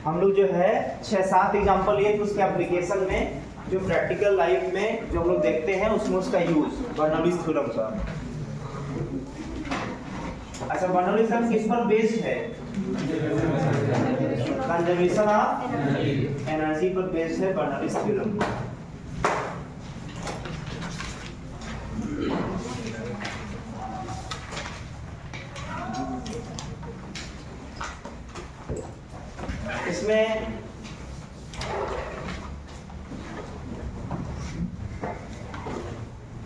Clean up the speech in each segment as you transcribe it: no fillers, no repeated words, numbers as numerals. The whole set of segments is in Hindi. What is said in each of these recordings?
हम लोग जो है 6-7 एग्जांपल लिए थे उसके एप्लीकेशन में, जो प्रैक्टिकल लाइफ में जो हम लोग देखते हैं उसमें उसका यूज बर्नौलीज थ्योरम का। अच्छा, बर्नौलीज थ्योरम किस पर बेस्ड है? कंजर्वेशन ऑफ एनर्जी पर बेस्ड है बर्नौलीज थ्योरम। इसमें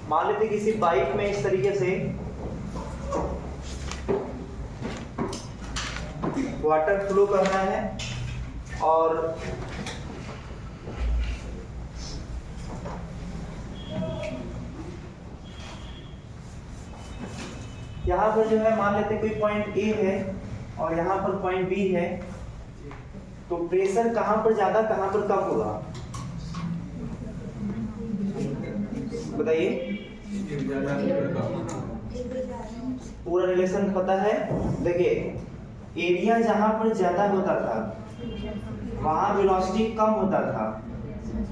मान लेते किसी पाइप में इस तरीके से वाटर फ्लो करना है और यहां पर जो है मान लेते कोई पॉइंट ए है और यहां पर पॉइंट बी है, तो प्रेशर कहां पर ज्यादा कहां पर कम होगा बताइए? पूरा रिलेशन पता है? देखिए, एरिया जहां पर ज्यादा होता था वहां वेलोसिटी कम होता था,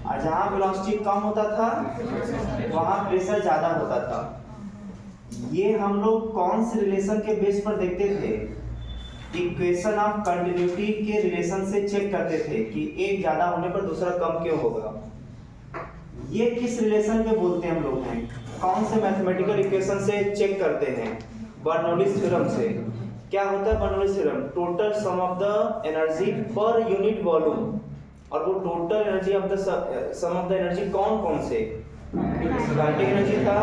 और जहां वेलोसिटी कम होता था वहां प्रेशर ज्यादा होता था। ये हम लोग कौन से रिलेशन के बेस पर देखते थे? इक्वेशन ऑफ कंटिन्यूटी के रिलेशन से चेक करते थे कि एक ज्यादा होने पर दूसरा कम क्यों होगा। ये किस रिलेशन के बोलते हैं हम लोग हैं? कौन से मैथमेटिकल इक्वेशन से चेक करते हैं? बर्नौलीज थ्योरम से। क्या होता है Bernoulli's theorem? Total sum of the energy per unit volume, और वो total energy of the sum of the energy कौन कौन से? काइनेटिक एनर्जी था,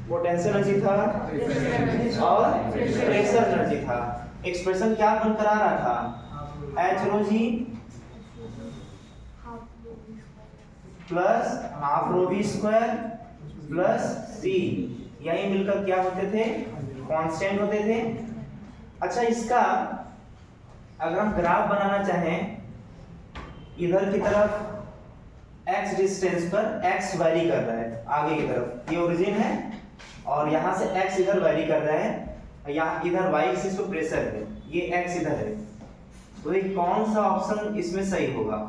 पोटेंशियल एनर्जी था और प्रेशर एनर्जी था। एक्सप्रेशन क्या बनकर आ रहा था? H rho G plus half rho V square plus C, यही मिलकर क्या होते थे? कांस्टेंट होते थे। अच्छा, इसका अगर हम ग्राफ बनाना चाहें, इधर की तरफ x डिस्टेंस पर x वेरी कर रहा है आगे की तरफ, ये ओरिजिन है, और यहां से x इधर वेरी कर रहा है, यहाँ इधर y एक्सिस पे प्रेशर है, ये x इधर है, तो ये कौन सा ऑप्शन इसमें सही होगा?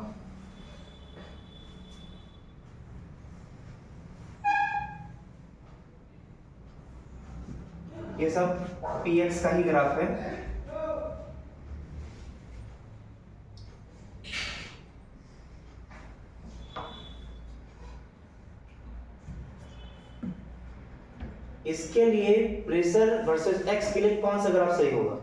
ये सब px का ही ग्राफ है। इसके लिए प्रेशर वर्सेस x के लिए कौन सा ग्राफ सही होगा?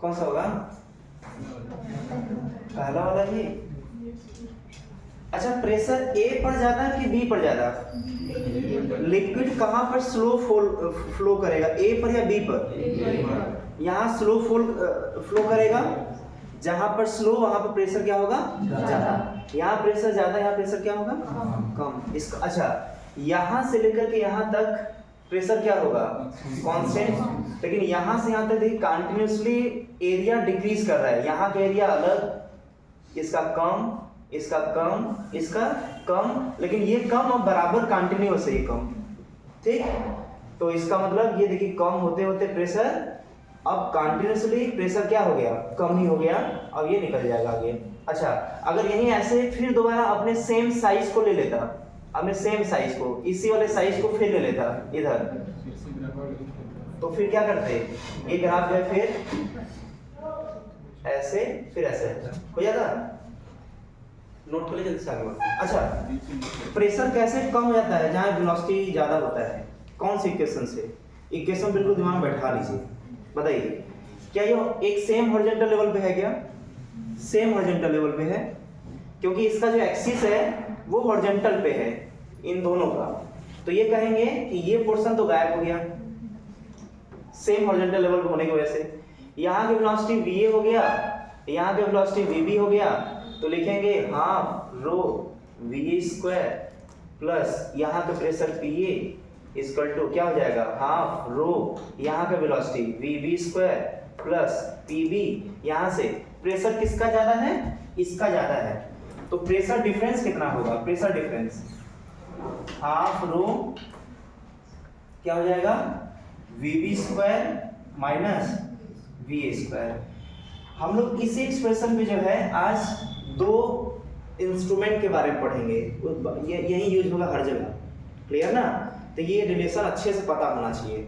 कौन सा होगा? पहला वाला ही। अच्छा, प्रेशर A पर ज्यादा कि B पर ज्यादा? लिक्विड कहां पर स्लो फ्लो करेगा, A पर या B पर? यहाँ स्लो फ्लो करेगा, जहां पर स्लो वहां पर प्रेशर क्या होगा? ज्यादा। यहाँ प्रेशर ज्यादा, यहाँ प्रेशर क्या होगा? कम। इसका अच्छा, यहां से लेकर के यहां तक प्रेशर क्या होगा? कांस्टेंट। लेकिन यहां से यहां तक देखिए कंटिन्यूअसली एरिया डिक्रीज कर रहा है, यहाँ का एरिया अलग, इसका कम, इसका कम, इसका कम, लेकिन ये कम और बराबर कंटिन्यूअस है, ये कम, ठीक। तो इसका मतलब ये देखिए कम होते होते प्रेशर अब कंटिन्यूअसली प्रेशर क्या हो गया? कम ही हो गया, अब ये निकल जाएगा आगे। अच्छा, अगर यही ऐसे फिर दोबारा अपने सेम साइज को ले लेता, अपने सेम साइज को, इसी वाले साइज को फिर ले लेता इधर, तो फिर क्या करते? ये ग्राफ जो है फिर ऐसे फिर ऐसे हो जाता। नोट कर ले जल्दी से आगे बढ़ते। अच्छा, प्रेशर कैसे कम हो जाता है जहां वेलोसिटी ज्यादा होता है? कौन सी इक्वेशन से? इक्वेशन बिल्कुल दिमाग में बैठा लीजिए, बताइए क्या ये एक सेम हॉरिजॉन्टल लेवल पे है? क्या सेम हॉरिजॉन्टल लेवल पे है? क्योंकि इसका जो एक्सिस है वो हॉरिजॉन्टल पे है इन दोनों का, तो ये कहेंगे कि ये पोर्शन तो गायब हो गया सेम हॉरिजॉन्टल लेवल पे होने की वजह से। यहाँ की वेलोसिटी va हो गया यहाँ पे वेलोसिटी वीबी हो गया तो लिखेंगे half rho V square plus यहाँ पे प्रेशर पीए इक्वल टू क्या हो जाएगा हाफ रो यहाँ पे velocity V square plus PB. यहाँ से प्रेशर किसका ज्यादा है, इसका ज्यादा है, तो प्रेशर डिफरेंस कितना होगा, प्रेशर डिफरेंस हाफ रो क्या हो जाएगा वीबी स्क्वायर माइनस वी स्क्वायर। हम लोग इसी एक्सप्रेशन पे जो है आज दो इंस्ट्रूमेंट के बारे में पढ़ेंगे, यही यूज होगा हर जगह, क्लियर ना। तो ये रिलेशन अच्छे से पता होना चाहिए।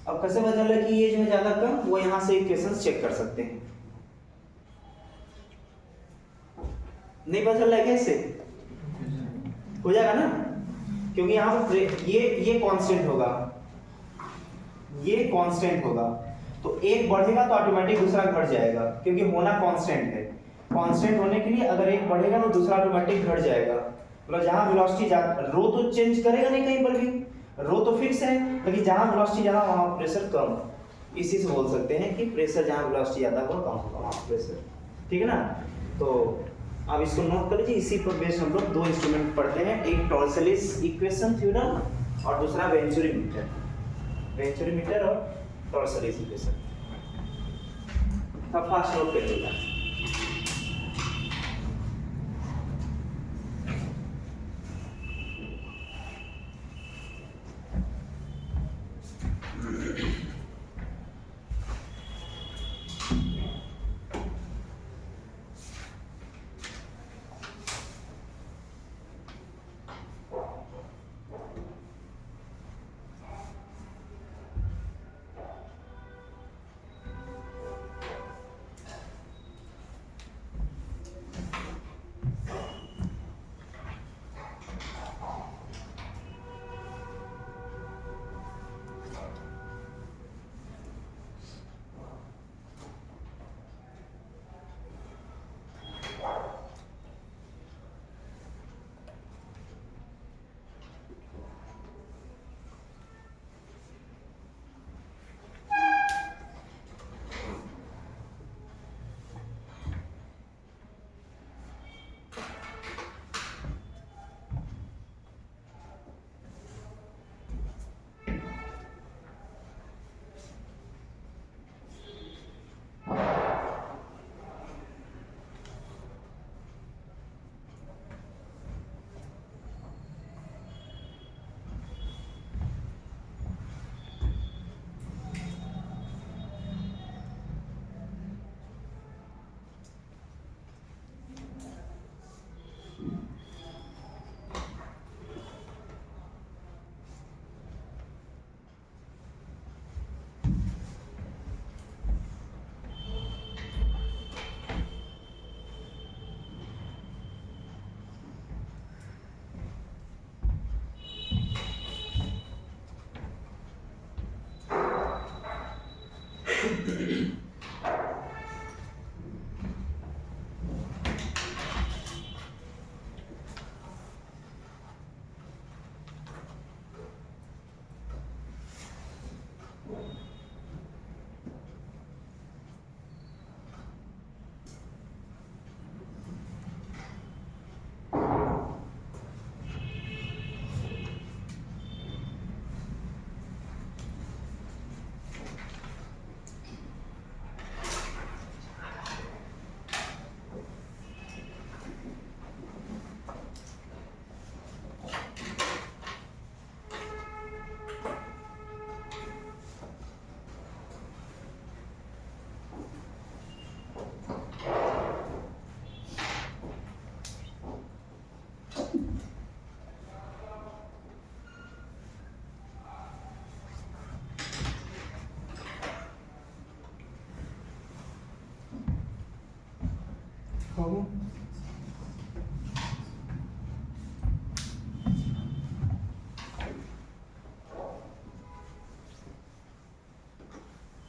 अब कैसे पता चला कि ये जो है ज्यादा कम, वो यहाँ से इक्वेशंस चेक कर सकते हैं। नहीं पता चल रहा है कैसे हो जाएगा ना, क्योंकि यहाँ पर ये कांस्टेंट होगा, ये कांस्टेंट होगा, तो एक बढ़ेगा तो ऑटोमेटिक दूसरा घट जाएगा, क्योंकि होना कांस्टेंट है। कांस्टेंट होने के लिए अगर एक बढ़ेगा तो दूसरा ऑटोमेटिक घट जाएगा। मतलब जहां वेलोसिटी रो तो चेंज करेगा नहीं कहीं पर भी, रो तो फिक्स है, लेकिन जहां वेलोसिटी ज्यादा वहां प्रेशर कम। इसी से बोल सकते हैं कि प्रेशर जहां वेलोसिटी ज्यादा होगा कम होगा वहां प्रेशर, ठीक है ना। तो अब इसको नोट कर लीजिए। इसी पर बेस्ड हम लोग दो इंस्ट्रूमेंट पढ़ते हैं, एक टॉर्सलिस इक्वेशन थ्योरम और दूसरा वेंचुरी मीटर और टॉर्सलिस इक्वेशन। अब फास्ट नोट कर लीजिएगा।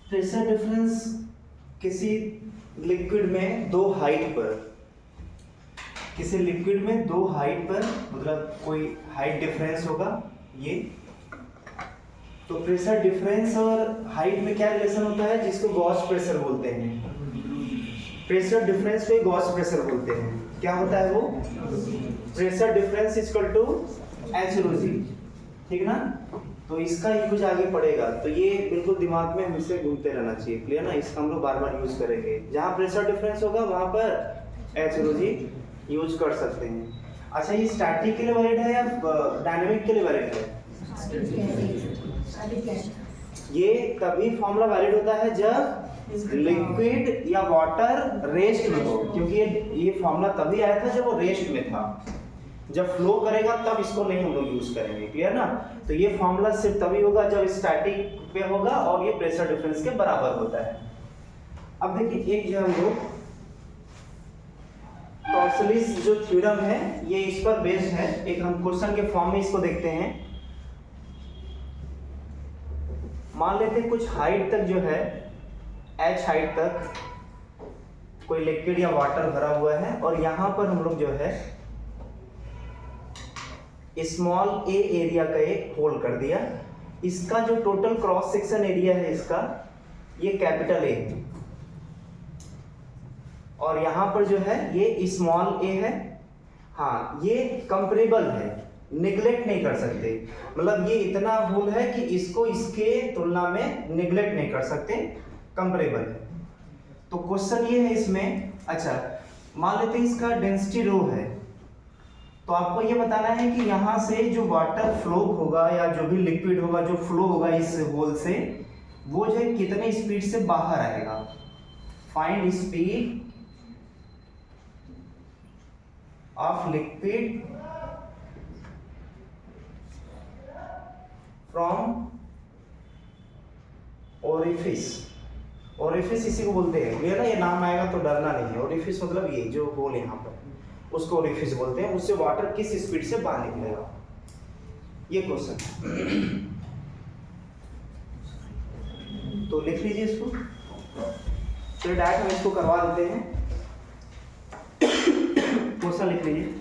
प्रेशर डिफरेंस किसी लिक्विड में दो हाइट पर, किसी लिक्विड में दो हाइट पर, मतलब कोई हाइट डिफरेंस होगा ये, तो प्रेशर डिफरेंस और हाइट में क्या रिलेशन होता है, जिसको गॉस प्रेशर बोलते हैं। प्रेशर डिफरेंस को गॉस प्रेशर बोलते हैं। क्या होता है वो? Pressure difference equal to H rho G, ठीक ना। तो इसका यूज आगे पड़ेगा, तो ये बिल्कुल दिमाग में हमेशा घूमते रहना चाहिए, क्लियर ना। इसका हम लोग बार बार यूज करेंगे, जहाँ प्रेशर डिफरेंस होगा वहाँ पर एच रो जी यूज कर सकते हैं। अच्छा, ये स्टैटिक के लिए वैलिड है या डायनेमिक के लिए वैलिड है? ये तभी फॉर्मूला वैलिड होता है जब लिक्विड या वाटर रेस्ट में हो, क्योंकि ये फॉर्मूला तभी आया था जब वो रेस्ट में था। जब फ्लो करेगा तब इसको नहीं हम लोग यूज करेंगे, क्लियर ना। तो ये फॉर्मूला सिर्फ तभी होगा जब स्टैटिक पे होगा और ये प्रेशर डिफरेंस के बराबर होता है। अब देखिए, एक जो हम लोग टॉर्सलिस जो थ्योरम है ये इस पर बेस्ड है। एक हम क्वेश्चन के फॉर्म में इसको देखते हैं। मान लेते हैं कुछ हाइट तक जो है, h हाइट तक कोई लिक्विड या वाटर भरा हुआ है, और यहाँ पर हम लोग जो है स्मॉल a एरिया का एक होल कर दिया। इसका जो टोटल क्रॉस सेक्शन एरिया है इसका, ये कैपिटल A है, और यहाँ पर जो है ये स्मॉल a है। हाँ, ये कंपेरेबल है, निगलेक्ट नहीं कर सकते, मतलब ये इतना होल है कि इसको इसके तुलना में निगलेक्ट नहीं कर सकते, कंपेरेबल है। तो क्वेश्चन ये है इसमें, अच्छा मान लेते हैं इसका डेंसिटी रो है, तो आपको ये बताना है कि यहाँ से जो वाटर फ्लो होगा या जो भी लिक्विड होगा जो फ्लो होगा इस होल से, वो जो है कितने स्पीड से बाहर आएगा। Find speed of liquid from orifice. Orifice इसी को बोलते हैं, क्लियर ना। ये नाम आएगा तो डरना नहीं है। ओरिफिस मतलब ये जो होल है यहाँ पर, उसको ओरिफिस बोलते हैं। उससे वाटर किस स्पीड से बाहर निकलेगा, ये क्वेश्चन। तो लिख लीजिए इसको, तो डायरेक्ट हम इसको करवा देते हैं। क्वेश्चन लिख लीजिए।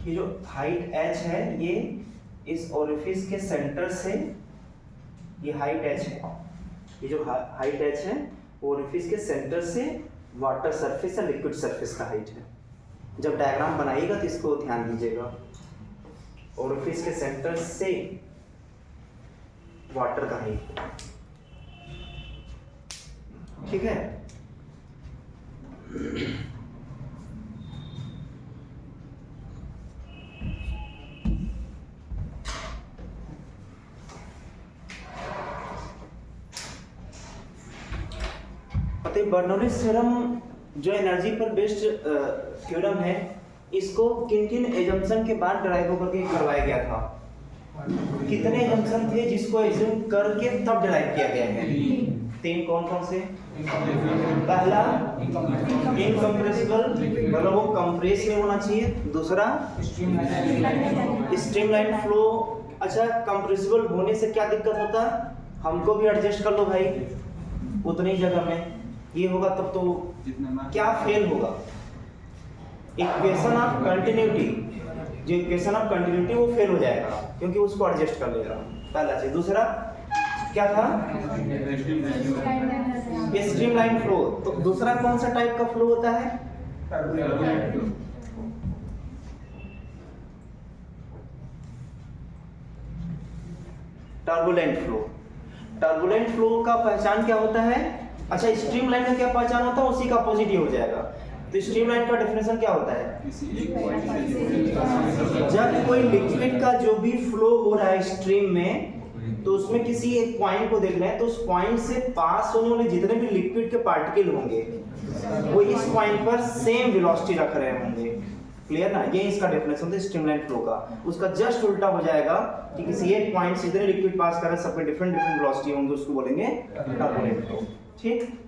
ये जो हाइट h है, ये इस ओरिफिस के सेंटर से, ये हाइट h है, ये जो हाइट h है वो ओरिफिस के सेंटर से वाटर सरफेस या लिक्विड सरफेस का हाइट है। जब डायग्राम बनाइएगा तो इसको ध्यान दीजिएगा, ओरिफिस के सेंटर से वाटर का हाइट, ठीक है। बर्नौलीज थ्योरम जो एनर्जी पर बेस्ड थ्योरम है, इसको किन किन एजम्पशन के बाद डराइव होकर के करवाया गया था? कितने एजम्पशन थे जिसको एज्यूम करके तब डराइव किया गया है? 3। कौन कौन से? पहला इनकम्प्रेसिबल, मतलब वो कंप्रेस नहीं होना चाहिए। दूसरा स्ट्रीमलाइन फ्लो। अच्छा, कंप्रेसिबल होने से क्या दिक्कत होता? हमको भी एडजस्ट कर लो भाई उतनी जगह में, ये होगा तब तो क्या फेल होगा? इक्वेशन ऑफ कंटिन्यूटी, जो इक्वेशन ऑफ कंटिन्यूटी वो फेल हो जाएगा क्योंकि उसको एडजस्ट कर लेगा, पहला चीज। दूसरा क्या था? Streamline flow. तो दूसरा कौन सा टाइप का फ्लो होता है? Turbulent flow. टर्बुलेंट फ्लो का पहचान क्या होता है? अच्छा, स्ट्रीमलाइन का क्या पहचान होता है? उसी का अपोजिट ही हो जाएगा। तो स्ट्रीमलाइन का डेफिनेशन क्या होता है? जब कोई लिक्विड का जो भी फ्लो हो रहा है स्ट्रीम में, तो उसमें किसी एक पॉइंट को देख रहे हैं, तो उस पॉइंट से पास होने वाले जितने भी लिक्विड के पार्टिकल होंगे वो इस पॉइंट पर सेम वेलोसिटी रख रहे होंगे, क्लियर ना। ये इसका डेफिनेशन है स्ट्रीमलाइन फ्लो का। उसका जस्ट उल्टा हो जाएगा कि किसी एक पॉइंट से जितने लिक्विड पास कर रहे हैं सब में डिफरेंट वेलोसिटी होंगे, उसको बोलेंगे टर्बुलेंट फ्लो, ठीक।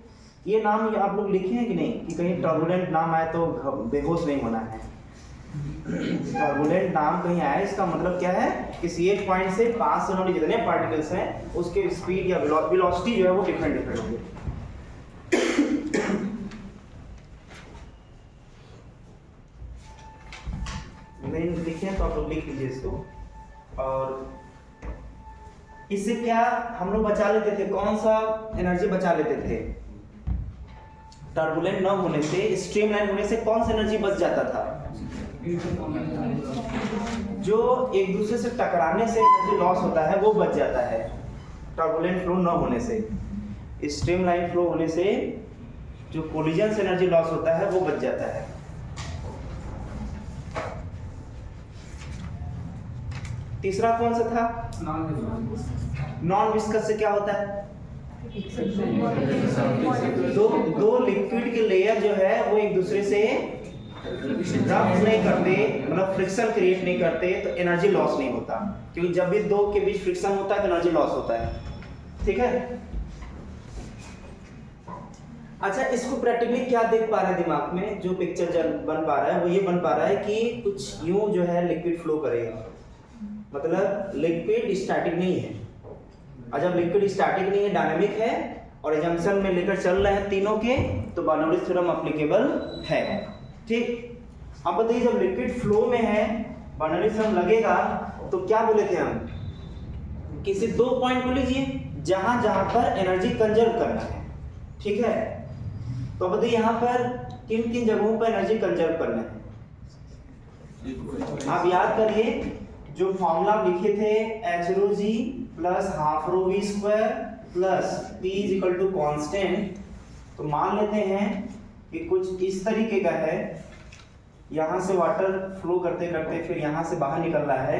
ये नाम आप लोग लिखे हैं कि नहीं, कि कहीं टर्बुलेंट नाम आए तो बेहोश नहीं होना है। टर्बुलेंट नाम कहीं आया, इसका मतलब क्या है, किसी एक पॉइंट से पास होने वाले जितने पार्टिकल्स हैं उसके स्पीड या वेलोसिटी जो है वो डिफरेंट होगी। नहीं लिखे तो आप लोग लिख लीजिए इसको। और इससे क्या हम लोग बचा लेते थे, कौन सा एनर्जी बचा लेते थे? टर्बुलेंट न होने से, स्ट्रीमलाइन होने से कौन सा एनर्जी बच जाता था? जो एक दूसरे से टकराने से एनर्जी लॉस होता है वो बच जाता है टर्बुलेंट फ्लो न होने से। स्ट्रीमलाइन फ्लो होने से जो कोलिजन से एनर्जी लॉस होता है वो बच जाता है। तीसरा कौन सा था? नॉन विस्कस से क्या होता है? दो लिक्विड के लेयर जो है वो एक दूसरे से रब नहीं करते, मतलब फ्रिक्शन क्रिएट नहीं करते, तो एनर्जी लॉस नहीं होता। क्योंकि जब भी दो के बीच फ्रिक्शन होता है तो एनर्जी लॉस होता है। ठीक है। अच्छा, इसको प्रैक्टिकली क्या देख पा रहे हैं दिमाग में? जो पिक्चर बन पा रहा है वो ये बन पा रहा है कि कुछ यूं जो है लिक्विड फ्लो करेगा, मतलब लिक्विड स्टैटिक नहीं है। और जब लिक्विड स्टैटिक नहीं है, डायनामिक है और एजम्पशन में लेकर चल रहे हैं तीनों के, तो बर्नौलीज थ्योरम एप्लीकेबल है। ठीक। अब बताइए, जब लिक्विड फ्लो में है बर्नौलीज थ्योरम लगेगा तो क्या बोले थे हम? किसी दो पॉइंट को लीजिए जहां जहां पर एनर्जी कंजर्व करना है। ठीक है। तो बताइए यहाँ पर किन किन जगहों पर एनर्जी कंजर्व करना है? आप याद करिए, जो फॉर्मूला लिखे थे h(ρg plus half rho V square plus p is equal to constant. तो मान लेते हैं कि कुछ इस तरीके का है, यहाँ से वाटर फ्लो करते करते फिर यहाँ से बाहर निकल रहा है,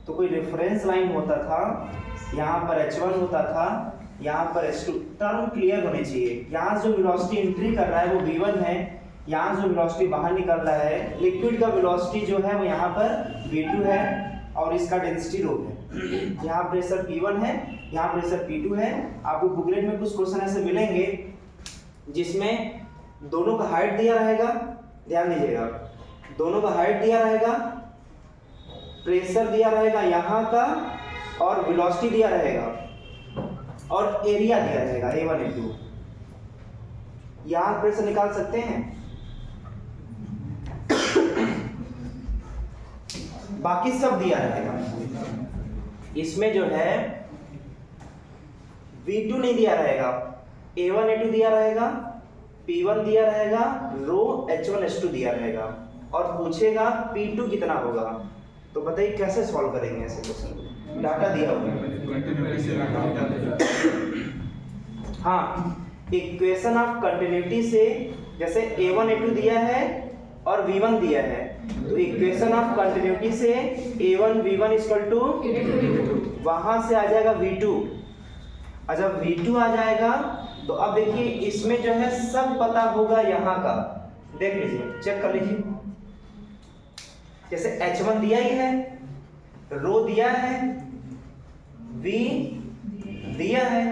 तो कोई रेफरेंस लाइन होता था, यहाँ पर h1 होता था, यहाँ पर h2। टर्म क्लियर होने चाहिए। यहाँ जो वेलोसिटी एंट्री कर रहा है वो v1 है, यहाँ जो वेलोसिटी बाहर निकल रहा है, लिक्विड का वेलोसिटी जो है वो यहाँ पर v2 है और इसका डेंसिटी रो है। यहाँ प्रेशर P1 है, यहाँ प्रेशर P2 है। आपको बुकलेट में कुछ क्वेश्चन ऐसे मिलेंगे जिसमें दोनों का हाइट दिया रहेगा, ध्यान दीजिएगा, दोनों का हाइट दिया रहेगा, प्रेशर दिया रहेगा यहाँ का, और वेलोसिटी दिया रहेगा, और एरिया दिया रहेगा A1 A2। यहाँ प्रेशर निकाल सकते हैं। बाकी सब दिया रहेगा। इसमें जो है V2 नहीं दिया रहेगा, A1 A2 दिया रहेगा, P1 दिया रहेगा, रो H1 H2 दिया रहेगा, और पूछेगा P2 कितना होगा। तो बताइए कैसे सॉल्व करेंगे ऐसे क्वेश्चन? डाटा दिया होगा। हाँ, इक्वेशन ऑफ कंटिन्यूटी से, जैसे A1 A2 दिया है और V1 दिया है, तो इक्वेशन ऑफ कंटिन्यूटी से A1 V1 इक्वल टू, वहां से आ जाएगा V2। और जब V2 आ जाएगा तो अब देखिए इसमें जो है सब पता होगा यहाँ का, देख लीजिए, चेक कर लीजिए। जैसे H1 दिया ही है, रो दिया है, V दिया है,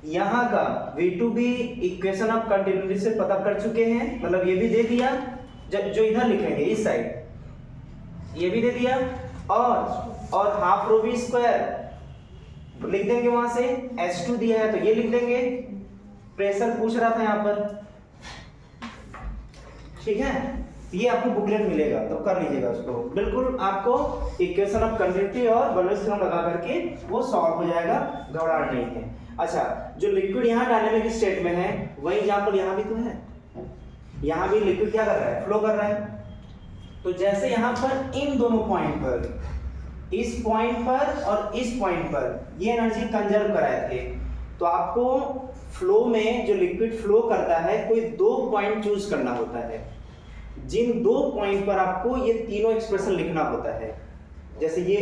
यहाँ का V2 भी इक्वेशन ऑफ कंटिन्यूटी से पता कर चुके हैं, मतलब ये भी दे दिया, जो इधर लिखेंगे इस साइड ये भी दे दिया, और हाफ रो वी स्क्वायर लिख देंगे, वहां से H2 दिया है तो ये लिख देंगे। प्रेशर पूछ रहा था यहाँ पर, ठीक है। ये आपको बुकलेट मिलेगा तो कर लीजिएगा उसको, बिल्कुल आपको इक्वेशन ऑफ कंटिन्यूटी और बर्नौलीज थ्योरम लगा करके वो सॉल्व हो जाएगा, घबराहट नहीं है। अच्छा, जो लिक्विड यहाँ डायनामिक स्टेट में है वही एग्जाम्पल यहाँ भी तो है। यहाँ भी लिक्विड क्या कर रहा है? फ्लो कर रहा है। तो जैसे यहाँ पर इन दोनों पॉइंट पर, इस पॉइंट पर और इस पॉइंट पर ये एनर्जी कंजर्व कराए थे, तो आपको फ्लो में जो लिक्विड फ्लो करता है कोई दो पॉइंट चूज करना होता है, जिन दो पॉइंट पर आपको ये तीनों एक्सप्रेशन लिखना होता है। जैसे ये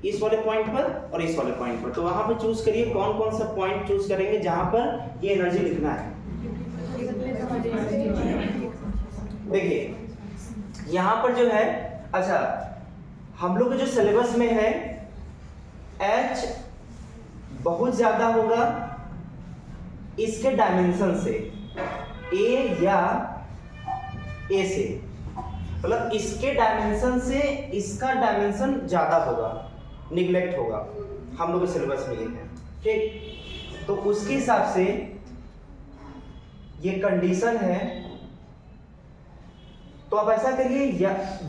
इस वाले पॉइंट पर और इस वाले पॉइंट पर, तो वहां पर चूज करिए कौन कौन सा पॉइंट चूज करेंगे जहां पर ये एनर्जी लिखना है। देखिए यहाँ पर जो है, अच्छा हम लोग जो सिलेबस में है H बहुत ज्यादा होगा इसके डायमेंशन से, A या A से, मतलब इसके डायमेंशन से इसका डायमेंशन ज़्यादा होगा, निगलेक्ट होगा, हम लोग के सिलेबस में ये है, ठीक। तो उसके हिसाब से ये कंडीशन है। तो आप ऐसा करिए,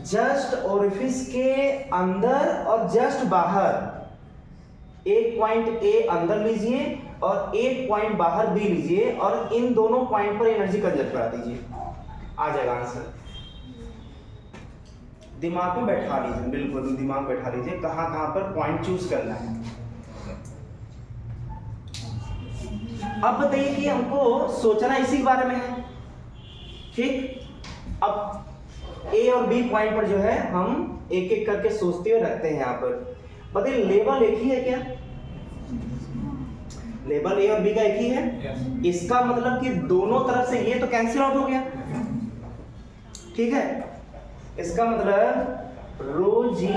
जस्ट ओरिफिस के अंदर और जस्ट बाहर एक पॉइंट ए अंदर लीजिए और एक पॉइंट बाहर बी लीजिए और इन दोनों पॉइंट पर एनर्जी कंजर्व करा दीजिए, आ जाएगा आंसर। दिमाग में बैठा लीजिए, बिल्कुल दिमाग में बैठा लीजिए कहाँ कहाँ पर पॉइंट चूज करना है। अब बताइए कि हमको सोचना इसी के बारे में है, ठीक। अब ए और बी पॉइंट पर जो है हम एक एक करके सोचते हुए रखते हैं। यहाँ पर बताइए लेवल एक ही है क्या? लेवल ए और बी का एक ही है। इसका मतलब कि दोनों तरफ से ये तो कैंसिल आउट हो गया, ठीक है। इसका मतलब रो जी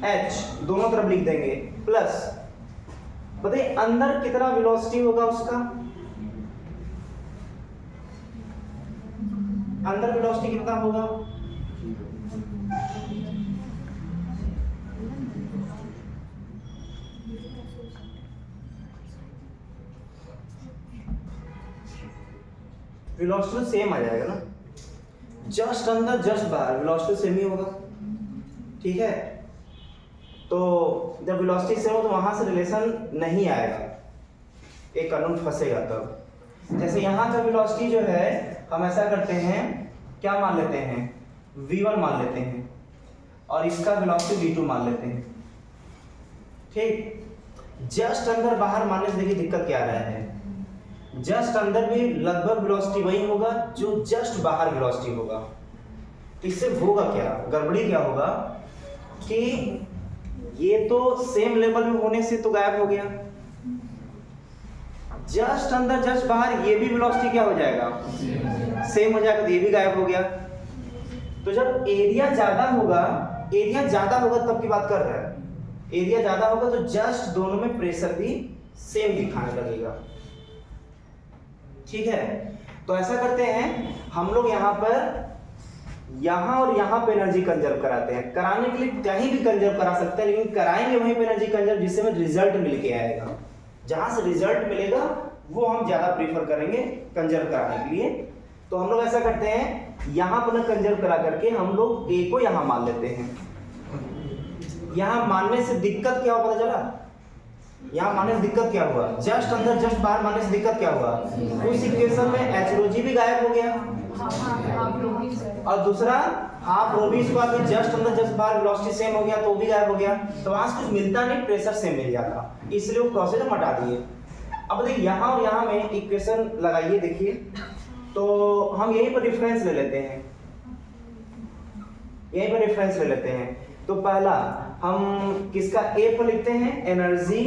एच दोनों तरफ लिख देंगे प्लस, बताइए अंदर कितना वेलोसिटी होगा उसका? अंदर वेलोसिटी कितना होगा? वेलोसिटी सेम आ जाएगा ना, जस्ट अंदर जस्ट बाहर वेलोसिटी सेम ही होगा, ठीक है। तो जब वेलोसिटी सेम हो तो वहां से रिलेशन नहीं आएगा, एक कानून फंसेगा तब। जैसे यहाँ का वेलोसिटी जो है हम ऐसा करते हैं, क्या मान लेते हैं? v1 मान लेते हैं और इसका वेलोसिटी v2 मान लेते हैं, ठीक। जस्ट अंदर बाहर मानने से देखिए दिक्कत क्या आ रहा है, जस्ट अंदर भी लगभग वेलोसिटी वही होगा जो जस्ट बाहर वेलोसिटी होगा। इससे होगा क्या, गड़बड़ी क्या होगा कि ये तो सेम लेवल में होने से तो गायब हो गया, जस्ट अंदर जस्ट बाहर ये भी वेलोसिटी क्या हो जाएगा? सेम हो जाएगा, तो ये भी गायब हो गया। तो जब एरिया ज्यादा होगा, एरिया ज्यादा होगा तब की बात कर रहे हैं, एरिया ज्यादा होगा तो जस्ट दोनों में प्रेशर भी सेम दिखाने लगेगा, ठीक है। तो ऐसा करते हैं हम लोग यहाँ पर, यहाँ और यहाँ पे एनर्जी कंजर्व कराते हैं। कराने के लिए कहीं भी कंजर्व करा सकते हैं, लेकिन कराएंगे वहीं पे एनर्जी कंजर्व जिससे हमें रिजल्ट मिल के आएगा। जहां से रिजल्ट मिलेगा वो हम ज्यादा प्रीफर करेंगे कंजर्व कराने के लिए। तो हम लोग ऐसा करते हैं, यहाँ पर कंजर्व करा करके हम लोग ए को यहाँ मान लेते हैं। यहाँ मानने से दिक्कत क्या हुआ पता चला? यहाँ मानने से दिक्कत क्या हुआ? जस्ट अंदर जस्ट बाहर मानने से दिक्कत क्या हुआ? उस इक्वेशन में एच रो जी भी गायब हो गया और दूसरा हाफ रो बी स्क्वायर में जस्ट अंदर जस्ट बाहर वेलोसिटी सेम हो गया तो वो भी गायब हो गया। तो वहां से कुछ मिलता नहीं, प्रेशर सेम मिल जाता, इसलिए वो प्रोसेस हम हटा दिए। अब देखिए यहाँ और यहाँ में इक्वेशन लगाइए, देखिए तो हम यहीं पर डिफरेंस ले लेते हैं, यहीं पर डिफरेंस ले लेते हैं। तो पहला हम किसका ए पर लिखते हैं, energy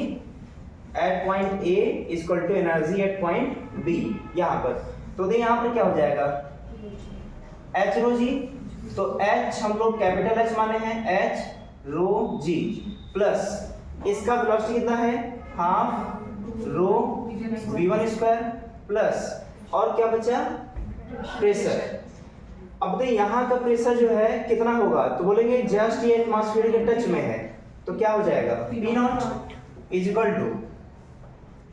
at point A equal to energy at point B यहाँ पर। तो देखिए यहाँ पर क्या हो जाएगा, एच रो जी, तो एच हम लोग कैपिटल एच माने हैं, एच रो जी प्लस इसका वेलोसिटी कितना है, half rho v1 square plus और क्या बचा, प्रेशर। अब देखिए यहाँ का प्रेशर जो है कितना होगा, तो बोलेंगे जस्ट ये एटमॉस्फेयर के टच में है तो क्या हो जाएगा, P not is equal to,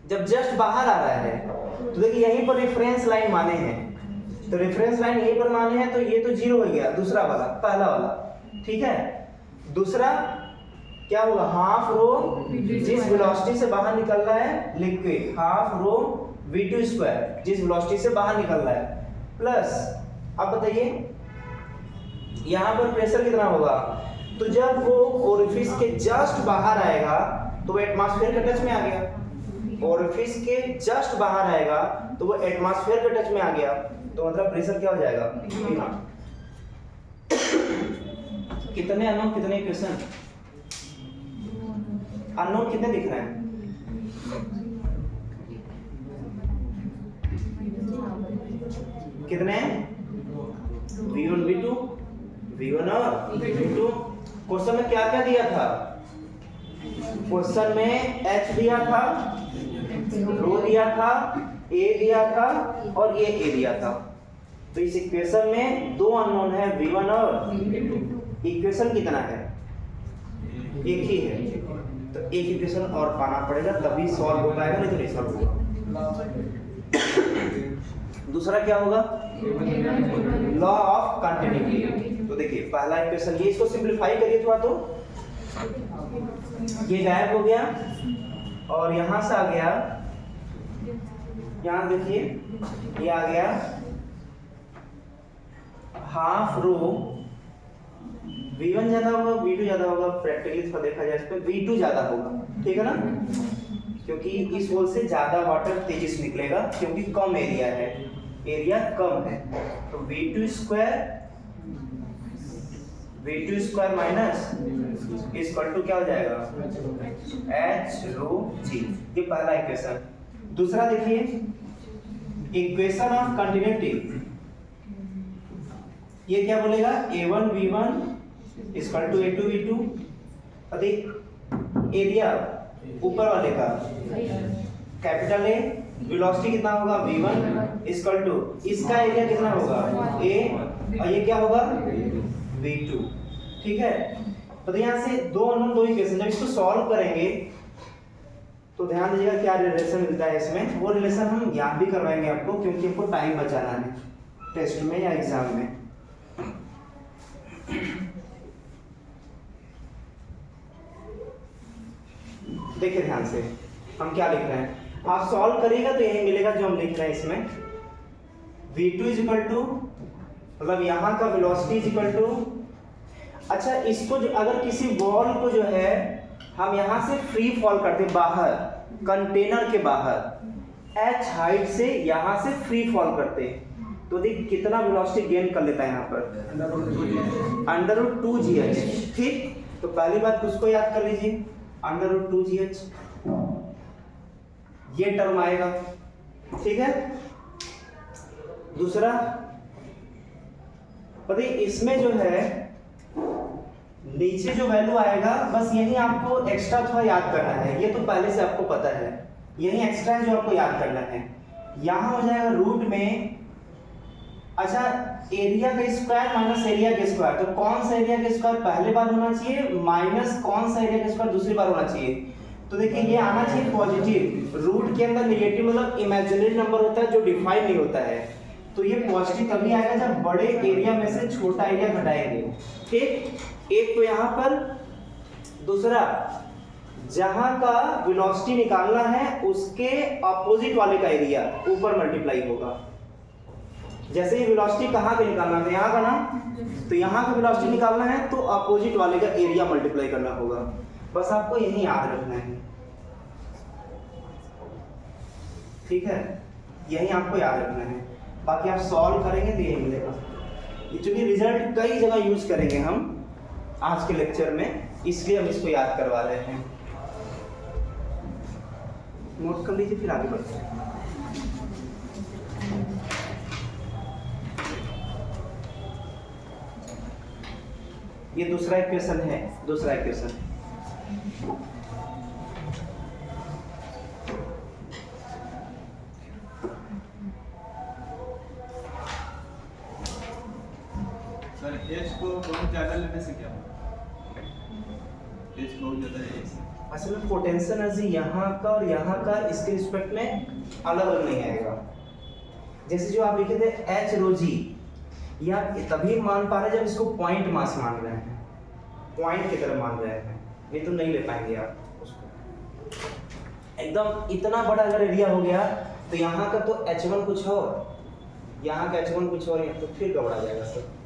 जब जस्ट बाहर आ रहा है तो देखिए यहीं पर रेफरेंस लाइन माने हैं, तो रेफरेंस लाइन यहीं पर माने हैं तो ये तो जीरो हो गया, दूसरा वाला पहला वाला, ठीक है। दूसरा क्या होगा, हाफ रो जिस वेलोसिटी से बाहर निकल रहा है liquid, half rho v2 square जिस वेलोसिटी से बाहर निकल रहा है प्लस, अब बताइए यहाँ पर प्रेशर कितना होगा, तो जब वो ओरिफिस के जस्ट बाहर आएगा तो वो एटमॉस्फेयर के टच में आ गया, ओरिफिस के जस्ट बाहर आएगा तो वो एटमॉस्फेयर के टच में आ गया, तो मतलब प्रेशर क्या हो जाएगा, P नॉट। कितने अननोन, कितने इक्वेशन, अननोन कितने दिख रहे हैं, कितने, v1 v2 v1 और v2। क्वेश्चन में क्या क्या दिया था, क्वेश्चन में h दिया था, रो दिया था, a दिया था और ये a दिया था, तो इस इक्वेशन में दो अननोन है V1 और इक्वेशन कितना है, एक ही है, तो एक इक्वेशन और पाना पड़ेगा तभी सॉल्व हो पाएगा, नहीं तो नहीं सॉल्व होगा। दूसरा क्या होगा, लॉ ऑफ कंटिन्यूटी। तो देखिए पहला इक्वेशन ये, इसको सिंपलीफाई करिए थोड़ा, तो ये गायब हो गया और यहां से आ गया, यहां देखिए ये आ गया हाफ रो, V1 ज्यादा होगा V2 ज्यादा होगा, प्रैक्टिकली थोड़ा देखा जाए इस पे V2 ज्यादा होगा, ठीक है ना, क्योंकि इस होल से ज्यादा वाटर तेजी से निकलेगा क्योंकि कम एरिया है, एरिया कम है, तो V2 square minus equal to क्या हो जाएगा, H रो G। ये पहला इक्वेशन। दूसरा देखिए इक्वेशन ऑफ कंटिन्यूटी, ये क्या बोलेगा, A1 V1 equal to A2 V2 अधिक एरिया ऊपर वाले का कैपिटल A, वेलोसिटी कितना होगा V1 इक्वल टू इसका एरिया कितना होगा A और ये क्या होगा V2, ठीक है। तो यहाँ से दो अननोन दो इक्वेशन, जब इसको सॉल्व करेंगे तो ध्यान दीजिएगा क्या रिलेशन मिलता है इसमें, वो रिलेशन हम याद भी करवाएंगे आपको क्योंकि हमको टाइम बचाना है टेस्ट में या एग्जाम में। देखिए ध्यान से हम क्या लिख रहे हैं, आप सॉल्व करिएगा तो यही मिलेगा जो हम लिख रहे हैं इसमें, V2 इज इक्वल टू, मतलब यहाँ का वेलोसिटी इज इक्वल टू, अच्छा इसको जो अगर किसी बॉल को जो है हम यहाँ से फ्री फॉल करते बाहर कंटेनर के बाहर h हाइट से यहाँ से फ्री फॉल करते तो देख कितना वेलोसिटी गेन कर लेता है यहाँ पर, √2gh, ठीक। तो पहली बात उसको याद कर लीजिए √2gh, ये टर्म आएगा, ठीक है। दूसरा पता इसमें जो है नीचे जो वैल्यू आएगा बस यही आपको एक्स्ट्रा थोड़ा याद करना है, ये तो पहले से आपको पता है, यही एक्स्ट्रा है जो आपको याद करना है। यहां हो जाएगा रूट में, अच्छा एरिया का स्क्वायर माइनस एरिया का स्क्वायर, तो कौन सा एरिया का स्क्वायर पहले बार होना चाहिए माइनस कौन सा एरिया का स्क्वायर दूसरी बार होना चाहिए, तो देखिए ये आना चाहिए पॉजिटिव, रूट के अंदर नेगेटिव मतलब इमेजिनरी नंबर होता है जो डिफाइन नहीं होता है, तो ये पॉजिटिव तभी आएगा जब बड़े एरिया में से छोटा एरिया घटाएंगे, ठीक। एक तो यहाँ पर, दूसरा जहां का वेलोसिटी निकालना है उसके अपोजिट वाले का एरिया ऊपर मल्टीप्लाई होगा, जैसे ही वेलोसिटी कहाँ पे निकालना था, यहाँ का ना, तो यहाँ का वेलोसिटी निकालना है तो अपोजिट वाले का एरिया मल्टीप्लाई करना होगा, बस आपको यही याद रखना है, ठीक है, यही आपको याद रखना है, बाकी आप सॉल्व करेंगे तो यही मिलेगा। चूंकि रिजल्ट कई जगह यूज करेंगे हम आज के लेक्चर में, इसलिए हम इसको याद करवा रहे हैं, नोट कर लीजिए फिर आगे बढ़ते हैं। ये दूसरा इक्वेशन है, दूसरा इक्वेशन सर एच को बहुत ज्यादा लेने से क्या होगा, एच बहुत ज्यादा है इससे असल में पोटेंशियल एनर्जी यहाँ का और यहाँ का इसके रिस्पेक्ट में अलग अलग नहीं आएगा, जैसे जो आप लिखे थे एच रो जी, या तभी मान पा रहे जब इसको पॉइंट मास मान रहे हैं, पॉइंट की तरह मान रहे हैं, नहीं तो नहीं ले पाएंगे आप उसको। एकदम इतना बड़ा अगर एरिया हो गया तो यहाँ का तो H1 कुछ और, यहाँ का H1 कुछ और, तो फिर गड़बड़ा जाएगा सर।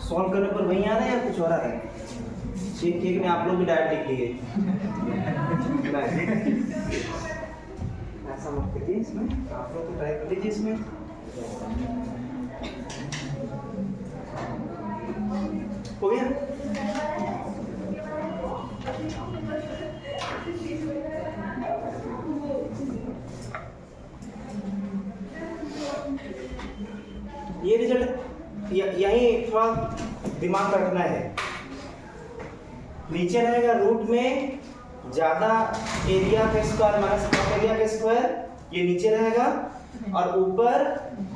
सॉल्व करने पर वही आ रहा है या कुछ और आ रहा है? ठीक में आप लोग भी डायरेक्ट लिख लिए। ऐसा मत करिए, इसमें आप लोग तो ट्राई कर लीजिए इसमें। हो गया? ये रिजल्ट यही थोड़ा दिमाग का रखना है। नीचे रहेगा रूट में ज्यादा एरिया का स्क्वायर माइनस कम एरिया का स्क्वायर, ये नीचे रहेगा, और ऊपर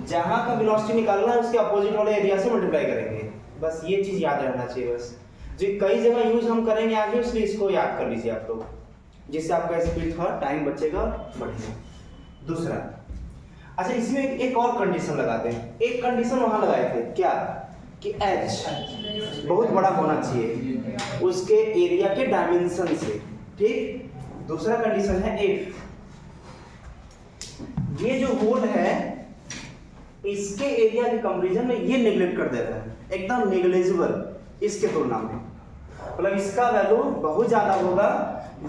जहां का वेलोसिटी निकालना है उसके अपोजिट वाले एरिया से मल्टीप्लाई करेंगे। बस ये चीज याद रहना चाहिए। बस जो कई जगह यूज हम करेंगे आगे, इसलिए इसको याद कर लीजिए आप लोग, जिससे आपका स्पीड थोड़ा टाइम बचेगा, बढ़ेगा। दूसरा, अच्छा इसमें एक और कंडीशन लगाते हैं। एक कंडीशन वहां लगाए थे क्या, कि h बहुत बड़ा होना चाहिए उसके एरिया के डायमेंशन से, ठीक। दूसरा कंडीशन है if ये जो होल है इसके एरिया के कंपैरिजन में ये नेग्लेक्ट कर देता है, एकदम नेग्लिजिबल इसके तुलना में, मतलब इसका वैल्यू बहुत ज्यादा होगा,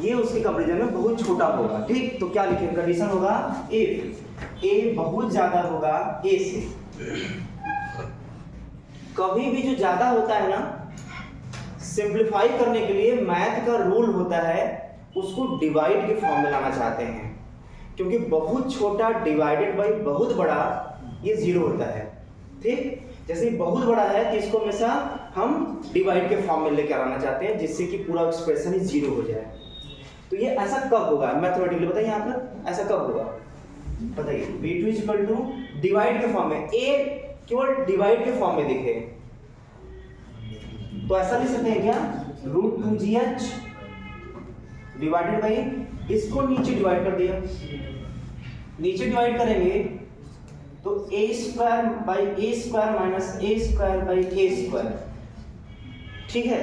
ये उसके कंपैरिजन में बहुत छोटा होगा, ठीक। तो क्या लिखेंगे, कंडीशन होगा if a बहुत ज्यादा होगा a से। कभी भी जो ज्यादा होता है ना, सिंप्लीफाई करने के लिए मैथ का रूल होता है, उसको डिवाइड के फॉर्म में लाना चाहते हैं, क्योंकि बहुत छोटा डिवाइडेड बाई बहुत बड़ा ये जीरो होता है, ठीक। जैसे बहुत बड़ा है तो इसको हमेशा हम डिवाइड के फॉर्म में लेकर आना चाहते हैं, जिससे कि पूरा एक्सप्रेशन ही जीरो हो जाए। तो ये ऐसा कब होगा मैथमेटिकली, बताइए यहाँ पर ऐसा कब होगा, बताइए। v2 इक्वल टू डिवाइड के फॉर्म में, a केवल डिवाइड के फॉर्म में दिखे तो ऐसा लिख सकते हैं क्या, √2gh डिवाइडेड बाई, इसको नीचे डिवाइड कर दिया, नीचे डिवाइड करेंगे तो a square by a square minus a square by a square, ठीक है,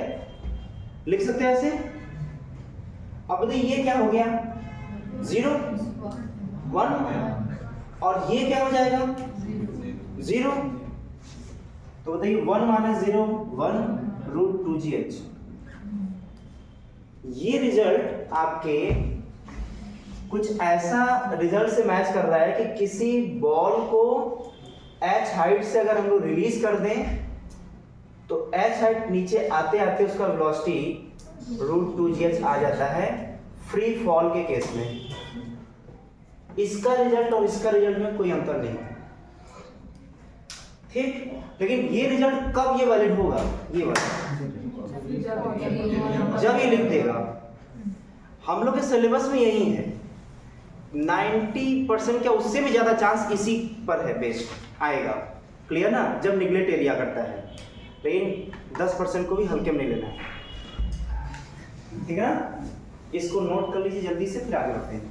लिख सकते हैं ऐसे। अब बताइए ये क्या हो गया, 0 1, और ये क्या हो जाएगा 0, तो बताइए 1 माइनस 0 1 √2gh। ये रिजल्ट आपके कुछ ऐसा रिजल्ट से मैच कर रहा है कि किसी बॉल को h हाइट से अगर हम लोग रिलीज कर दें तो h हाइट नीचे आते आते उसका वेलोसिटी √2gh आ जाता है फ्री फॉल के केस में। इसका रिजल्ट और इसका रिजल्ट में कोई अंतर नहीं, ठीक। लेकिन ये रिजल्ट कब ये वैलिड होगा, ये वाला जब ये लिख देगा। हम लोग के सिलेबस में यही है, 90% क्या उससे भी ज्यादा चांस इसी पर है बेस्ड आएगा, क्लियर ना, जब निगलेक्ट एरिया करता है। लेकिन 10% को भी हल्के में नहीं लेना है, ठीक है ना। इसको नोट कर लीजिए जल्दी से, फिर आगे बढ़ते हैं।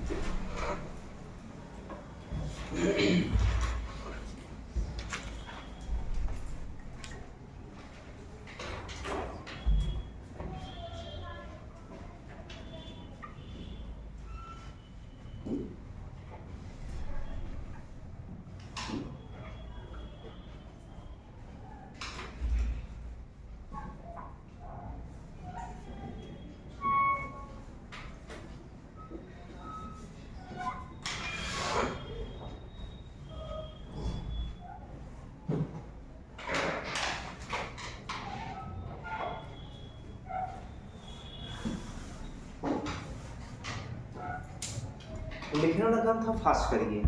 लिखने वाला काम था, फास्ट करिए।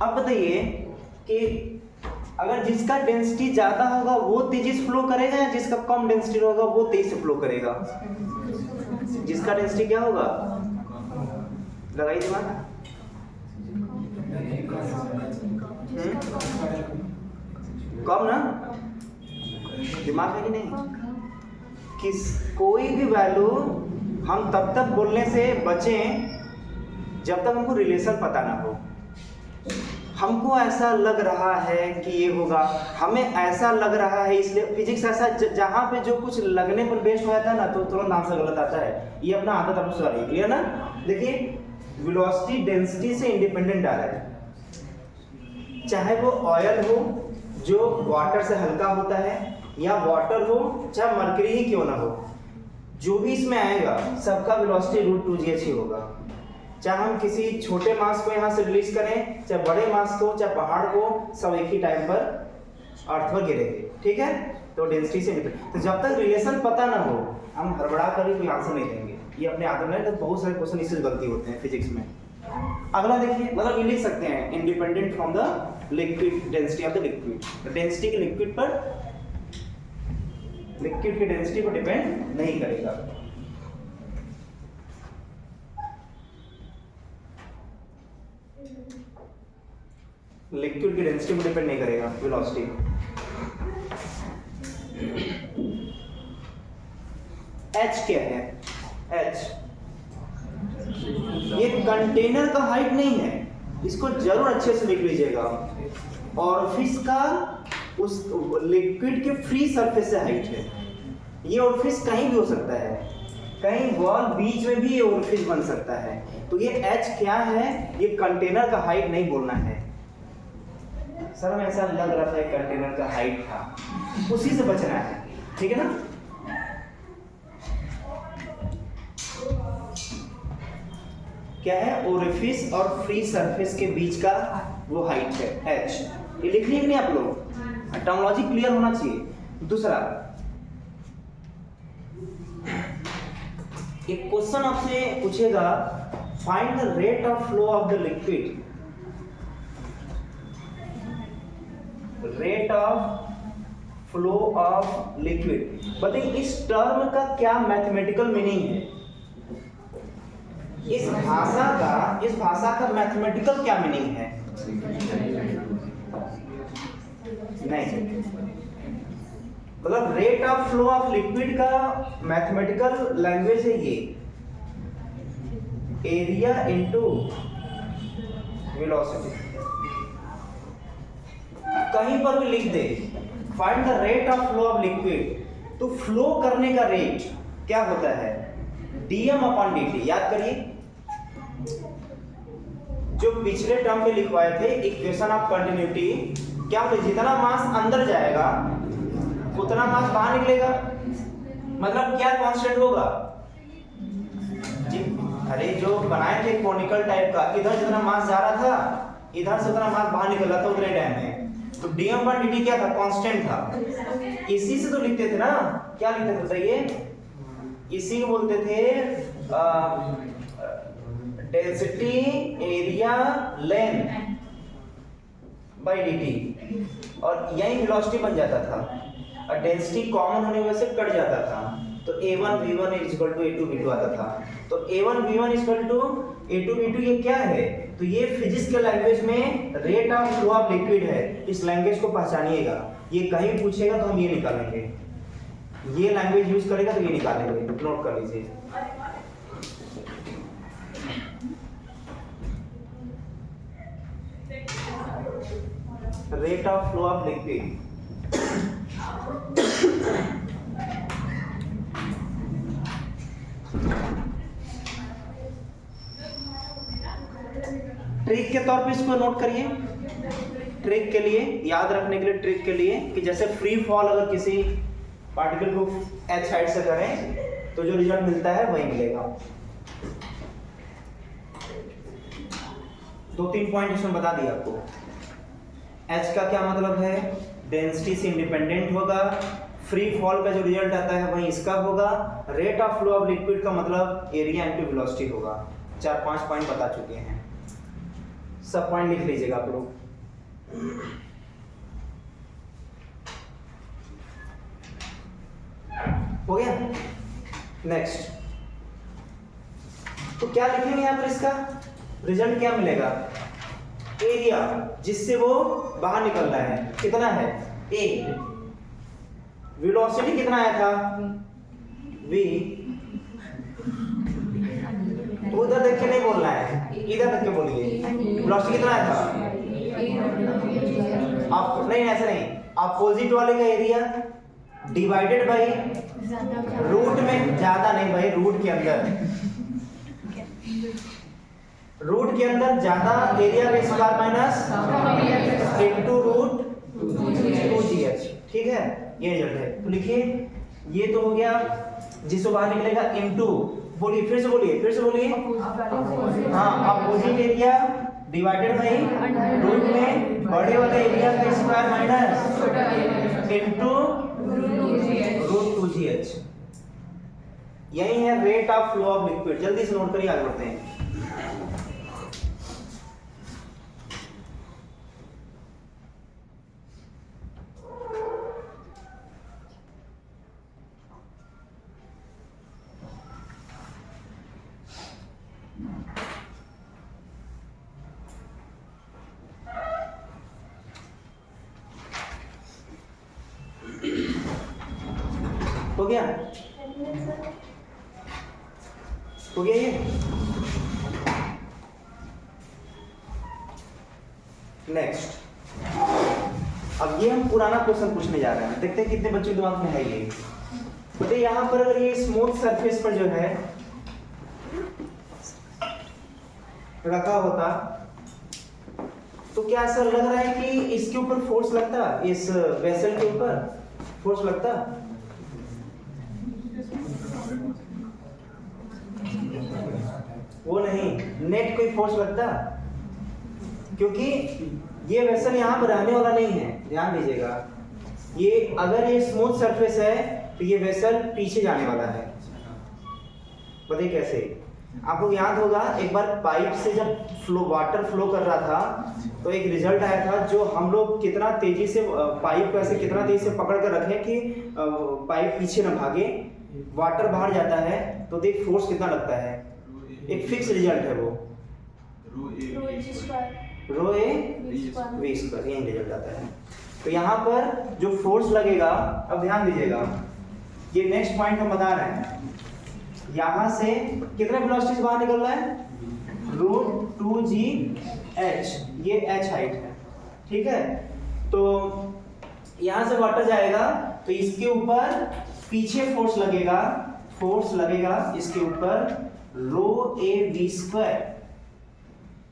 अब बताइए कि अगर जिसका डेंसिटी ज्यादा होगा वो तेजी से फ्लो करेगा, या जिसका कम डेंसिटी होगा वो तेजी से फ्लो करेगा। जिसका डेंसिटी क्या होगा, लगाइए दिमाग। कम ना, दिमाग है कि नहीं? कोई भी वैल्यू हम तब तक बोलने से बचें जब तक हमको रिलेशन पता ना हो। हमको ऐसा लग रहा है कि ये होगा, हमें ऐसा लग रहा है, इसलिए फिजिक्स ऐसा जहाँ पे जो कुछ लगने पर बेस्ड हो जाता है ना तो तुरंत आंसर गलत आता है। ये अपना आदत आपको सुधारिए, क्लियर ना? देखिए वेलोसिटी डेंसिटी से इंडिपेंडेंट आ रहा है, चाहे वो ऑयल हो जो वाटर से हल्का होता है या वाटर हो चाहे मरकरी ही क्यों ना हो, जो भी इसमें आएगा सबका वेलोसिटी √2gh ही होगा। चाहे हम किसी छोटे मास को यहाँ से रिलीज करें चाहे बड़े मास को चाहे पहाड़ को, सब एक ही टाइम पर अर्थ पर गिरेंगे, ठीक है? तो डेंसिटी से इंडिपेंडेंट। तो जब तक रिलेशन पता ना हो हम हड़बड़ा कर भी कोई आंसर नहीं देंगे, ये अपने आदत में। तो बहुत सारे क्वेश्चन इससे गलती होते हैं फिजिक्स में। अगला देखिए, मतलब ये लिख सकते हैं independent from the liquid density of the liquid. Density के लिक्विड की डेंसिटी पर डिपेंड नहीं करेगा। लिक्विड की डेंसिटी पर डिपेंड नहीं करेगा वेलोसिटी। h क्या है? h ये कंटेनर का हाइट नहीं है, इसको जरूर अच्छे से लिख लीजिएगा। ऑरिफिस का उस लिक्विड के फ्री सरफेस से हाइट है। ये ऑरिफिस कहीं भी हो सकता है, कहीं वॉल बीच में भी ये ऑरिफिस बन सकता है। तो ये h क्या है? ये कंटेनर का हाइट नहीं बोलना है। सर हमें ऐसा लग रहा था कंटेनर का हाइट था, उसी से बचना है, ठीक है ना? क्या है? ओरिफिस और फ्री सरफेस के बीच का वो हाइट है h। ये लिख लिए कि नहीं आप लोग? टर्मिनोलॉजी क्लियर होना चाहिए। दूसरा एक क्वेश्चन आपसे पूछेगा, find the rate of flow of the liquid. Rate of flow of liquid, बताइए इस टर्म का क्या मैथमेटिकल मीनिंग है? इस भाषा का मैथमेटिकल क्या मीनिंग है? नहीं, मतलब rate of flow of liquid का मैथमेटिकल लैंग्वेज है ये एरिया इनटू वेलोसिटी। कहीं पर भी लिख they find the rate of flow of liquid, तो फ्लो करने का रेट क्या होता है? dm/dt। याद करिए जो पिछले टर्म में लिखवाए थे इक्वेशन ऑफ कंटिन्यूटी, क्या होता है? जितना मास अंदर जाएगा उतना मास बाहर निकलेगा। मतलब क्या कांस्टेंट होगा? अरे जो बनाए थे कोनिकल टाइप का, इधर जितना मास जा रहा था इधर से उतना मास बाहर निकल रहा था उतने टाइम में। तो dm/dt क्या था? कांस्टेंट था। इसी से तो लिखते थे ना, क्या लिखते थे बताइए? इसी को बोलते थे density area length bye dt, और यही वेलोसिटी बन जाता था। और डेंसिटी कॉमन होने की वजह से कट जाता था, तो a1v1 a2v2 आता था। तो a1v1 a2v2 ये क्या है? तो ये फिजिक्स के लैंग्वेज में rate of flow of liquid है। इस लैंग्वेज को पहचानिएगा, ये कहीं पूछेगा तो हम ये निकालेंगे, ये लैंग्वेज यूज करेगा तो ये निकालेंगे, नोट कर लीजिए। Rate of flow of liquid trick के तौर पे इसको नोट करिए, ट्रिक के लिए याद रखने के लिए, ट्रिक के लिए कि जैसे फ्री फॉल अगर किसी पार्टिकल को h हाइट से करें तो जो रिजल्ट मिलता है वही मिलेगा। 2-3 पॉइंट इसमें बता दिया आपको। h का क्या मतलब है? डेंसिटी से इंडिपेंडेंट होगा। फ्री फॉल का जो रिजल्ट आता है वही इसका होगा। Rate of flow of liquid का मतलब एरिया इनटू वेलोसिटी होगा। 4-5 पॉइंट बता चुके हैं, सब पॉइंट लिख लीजिएगा आप लोग। हो गया? नेक्स्ट तो क्या लिखेंगे यहाँ पर? इसका रिजल्ट क्या मिलेगा? एरिया जिससे वो बाहर निकल रहा है कितना है? ए, वेलोसिटी कितना आया था v, उधर देख के नहीं बोलना है, इधर देख के बोलिए। वेलोसिटी कितना आया था, आप नहीं ऐसा नहीं, अपोजिट वाले का एरिया डिवाइडेड बाई रूट में, ज्यादा नहीं भाई, रूट के अंदर, रूट के अंदर ज्यादा एरिया का square minus into root 2gh, ठीक है, ये रिजल्ट है। तो लिखिए ये तो हो गया जिसको बाहर निकलेगा इनटू, बोलिए फिर से बोलिए, फिर से बोलिए, हाँ opposite area divided by root में बड़े वाले एरिया का square minus into root 2gh, यही है rate of flow of liquid. जल्दी से नोट करिए, आगे बढ़ते हैं। हो गया, हो गया ये। नेक्स्ट, अब ये हम पुराना क्वेश्चन पूछने जा रहे हैं, देखते हैं कितने बच्चों के दिमाग में है ये। बताइए यहाँ पर अगर ये स्मूथ सरफेस पर जो है रखा होता तो क्या ऐसा लग रहा है कि इसके ऊपर फोर्स लगता, इस वेसल के ऊपर फोर्स लगता? वो नहीं, नेट कोई फोर्स लगता, क्योंकि ये वेसल यहाँ पर रहने वाला नहीं है, ध्यान दीजिएगा। ये अगर ये स्मूथ सरफेस है तो ये वेसल पीछे जाने वाला है। बताइए कैसे? आपको याद होगा एक बार पाइप से जब वाटर फ्लो कर रहा था तो एक रिजल्ट आया था, जो हम लोग कितना तेजी से पाइप को ऐसे कितना तेजी से पकड़ कर रखें कि पाइप पीछे न भागे, वाटर बाहर जाता है तो देख फोर्स कितना लगता है, एक फिक्स रिजल्ट है वो, रो ए वी स्क्वायर, यही रिजल्ट आता है। तो यहाँ पर जो फोर्स लगेगा, अब ध्यान दीजिएगा, ये नेक्स्ट पॉइंट हम बता रहे हैं, यहाँ से कितने वेलोसिटी से बाहर निकल रहा है, रूट 2gh, ये h हाइट है, ठीक है। तो यहाँ से वाटर जाएगा तो इसके ऊपर पीछे फोर्स लगेगा इसके ऊपर रो ए वी स्क्वायर,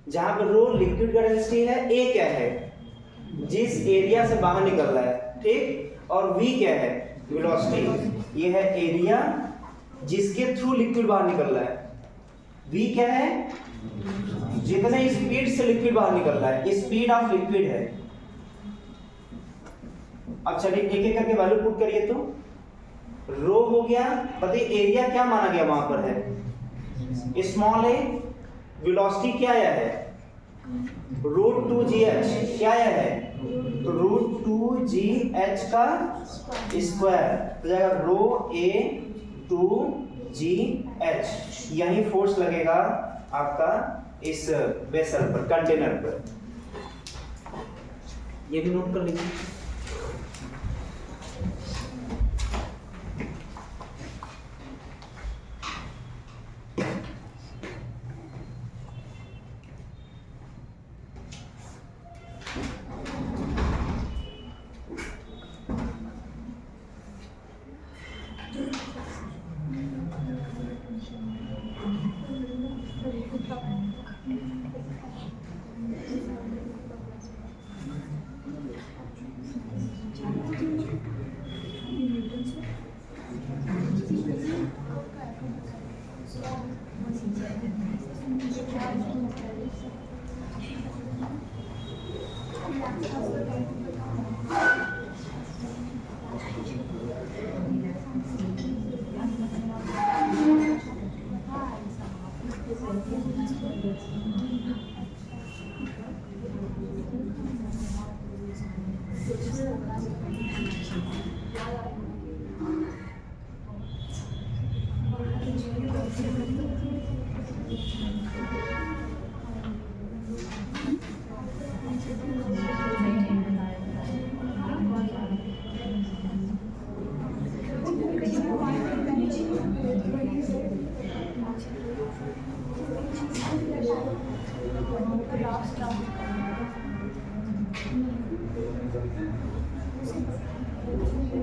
जहां पर रो लिक्विड का डेंसिटी है, ए क्या है, जिस एरिया से बाहर निकल रहा है, ठीक, और वी क्या है, वेलोसिटी, ये है एरिया जिसके थ्रू लिक्विड बाहर निकल रहा है, वी क्या है, जितने स्पीड से लिक्विड बाहर निकल रहा है, स्पीड ऑफ लिक्विड है। अब चलिए एक एक करके वैल्यू पुट करिए। तो रो हो गया, बताइए एरिया क्या माना गया वहां पर है, स्मॉल ए, वेलोसिटी क्या आया है, रूट 2gh, क्या आया है, तो रूट 2gh का स्क्वायर हो जाएगा रो ए 2gh, यही फोर्स लगेगा आपका इस वेसल पर, कंटेनर पर। ये भी नोट कर लीजिए।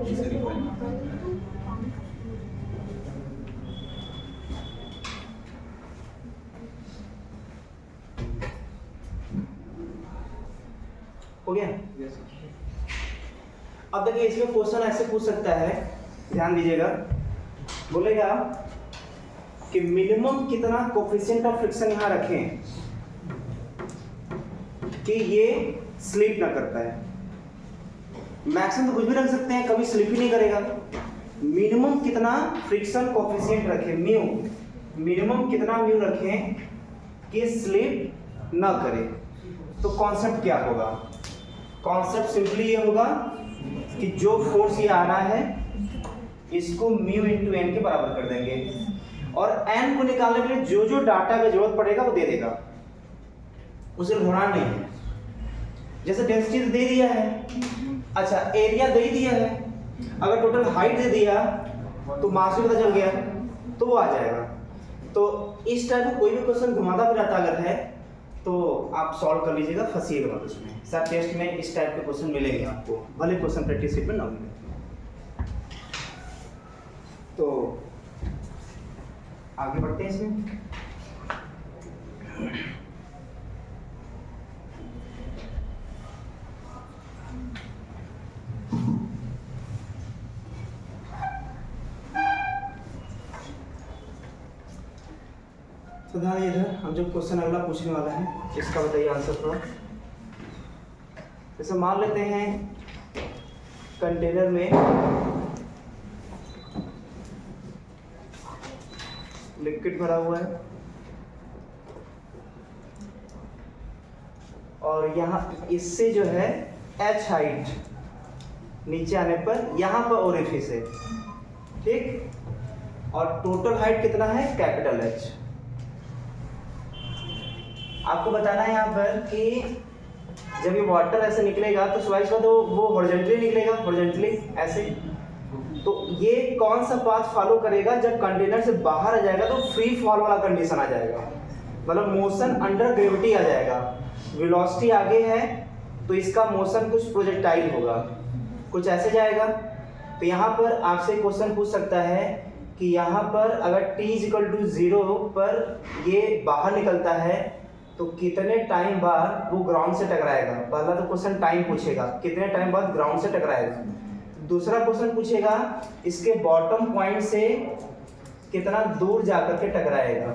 इसे रिफाइन हो गया। यस अब देखिए इसमें क्वेश्चन ऐसे पूछ सकता है, ध्यान दीजिएगा, बोलेगा कि मिनिमम कितना कोफिशिएंट ऑफ फ्रिक्शन यहाँ रखें कि ये स्लिप ना कर पाए। मैक्सिमम तो कुछ भी रख सकते हैं, कभी स्लिप ही नहीं करेगा। मिनिमम कितना फ्रिक्शन कोफिशिएंट रखें, म्यू, मिनिमम कितना म्यू रखें कि स्लिप ना करे। तो कॉन्सेप्ट क्या होगा? कॉन्सेप्ट सिंपली ये होगा कि जो फोर्स ये आ रहा है इसको म्यू इंटू एन के बराबर कर देंगे, और एन को निकालने के लिए जो जो डाटा का जरूरत पड़ेगा वो दे देगा, उसे घुराना नहीं है। जैसे डेंसिटी दे दिया है, अच्छा एरिया दे दिया है, अगर टोटल हाइट दे दिया तो मास भी पता चल गया तो वो आ जाएगा। तो इस टाइप का कोई भी क्वेश्चन घुमाता फिराता अगर है तो आप सॉल्व कर लीजिएगा, फंसिएगा मत उसमें। सर टेस्ट में इस टाइप के क्वेश्चन मिलेंगे आपको, भले क्वेश्चन प्रैक्टिस शीट में ना मिले। तो आगे बढ़ते हैं इसमें। तो ध्यान इधर हम जो क्वेश्चन अगला पूछने वाला है इसका बताइए आंसर थोड़ा। जैसे मान लेते हैं कंटेनर में लिक्विड भरा हुआ है और यहाँ इससे जो है h हाइट नीचे आने पर यहाँ पर ओरिफिस है, ठीक, और टोटल हाइट कितना है कैपिटल H। आपको बताना है यहाँ पर कि जब ये वाटर ऐसे निकलेगा तो स्वाभाविक बात है वो हॉरिजॉन्टली निकलेगा, हॉरिजॉन्टली ऐसे। तो ये कौन सा पाथ फॉलो करेगा? जब कंटेनर से बाहर आ जाएगा तो फ्री फॉल वाला कंडीशन आ जाएगा, मतलब मोशन अंडर ग्रेविटी आ जाएगा। वेलोसिटी आगे है तो इसका मोशन कुछ प्रोजेक्टाइल होगा, कुछ ऐसे जाएगा। तो यहाँ पर आपसे क्वेश्चन पूछ सकता है कि यहाँ पर अगर t=0 पर ये बाहर निकलता है तो कितने टाइम बाद वो ग्राउंड से टकराएगा। पहला तो क्वेश्चन टाइम पूछेगा, कितने टाइम बाद ग्राउंड से टकराएगा। दूसरा क्वेश्चन पूछेगा इसके बॉटम पॉइंट से कितना दूर जाकर के टकराएगा।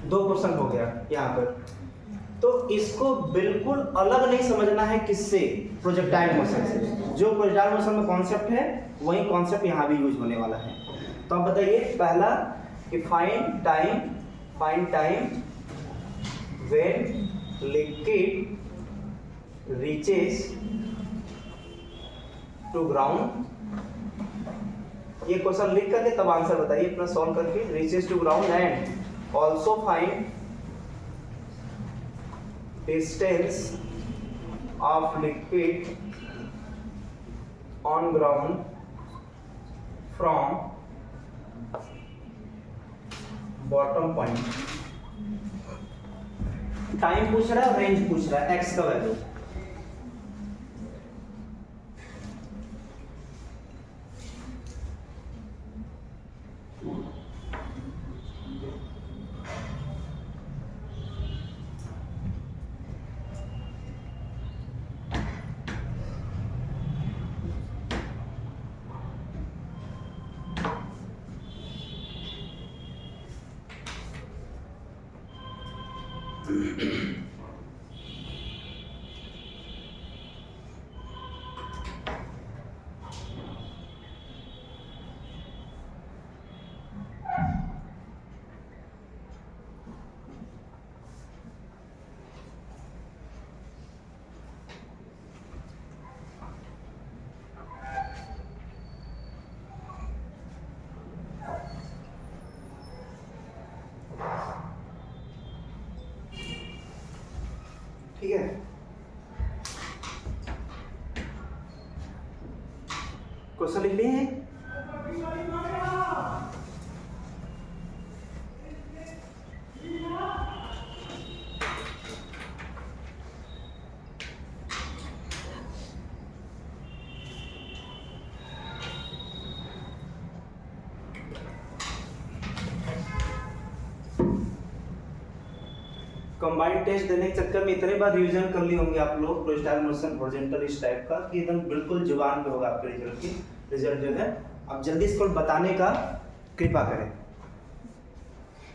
दो क्वेश्चन हो गया यहाँ पर। तो इसको बिल्कुल अलग नहीं समझना है किससे, प्रोजेक्टाइल मोशन से। जो प्रोजेक्टाइल मोशन में कॉन्सेप्ट है वही कॉन्सेप्ट यहाँ भी यूज होने वाला है। तो आप बताइए पहला कि find time when liquid reaches to ground. ये क्वेश्चन लिख करके तब आंसर बताइए अपना सॉल्व करके। Reaches to ground and also find distance of liquid on ground from bottom point. Time पूछ रहा है, रेंज पूछ रहा है, एक्स का वैल्यू। ठीक है, क्वेश्चन लिख लिए हैं। कंबाइंड टेस्ट देने के चक्कर में इतने बार रिवीजन कर लिए होंगे आप लोग प्रोस्टाइल मोशन हॉरिजॉन्टल इस टाइप का कि एकदम बिल्कुल जुबान पे होगा आपके रिजल्ट जो है। अब जल्दी इसको बताने का कृपा करें,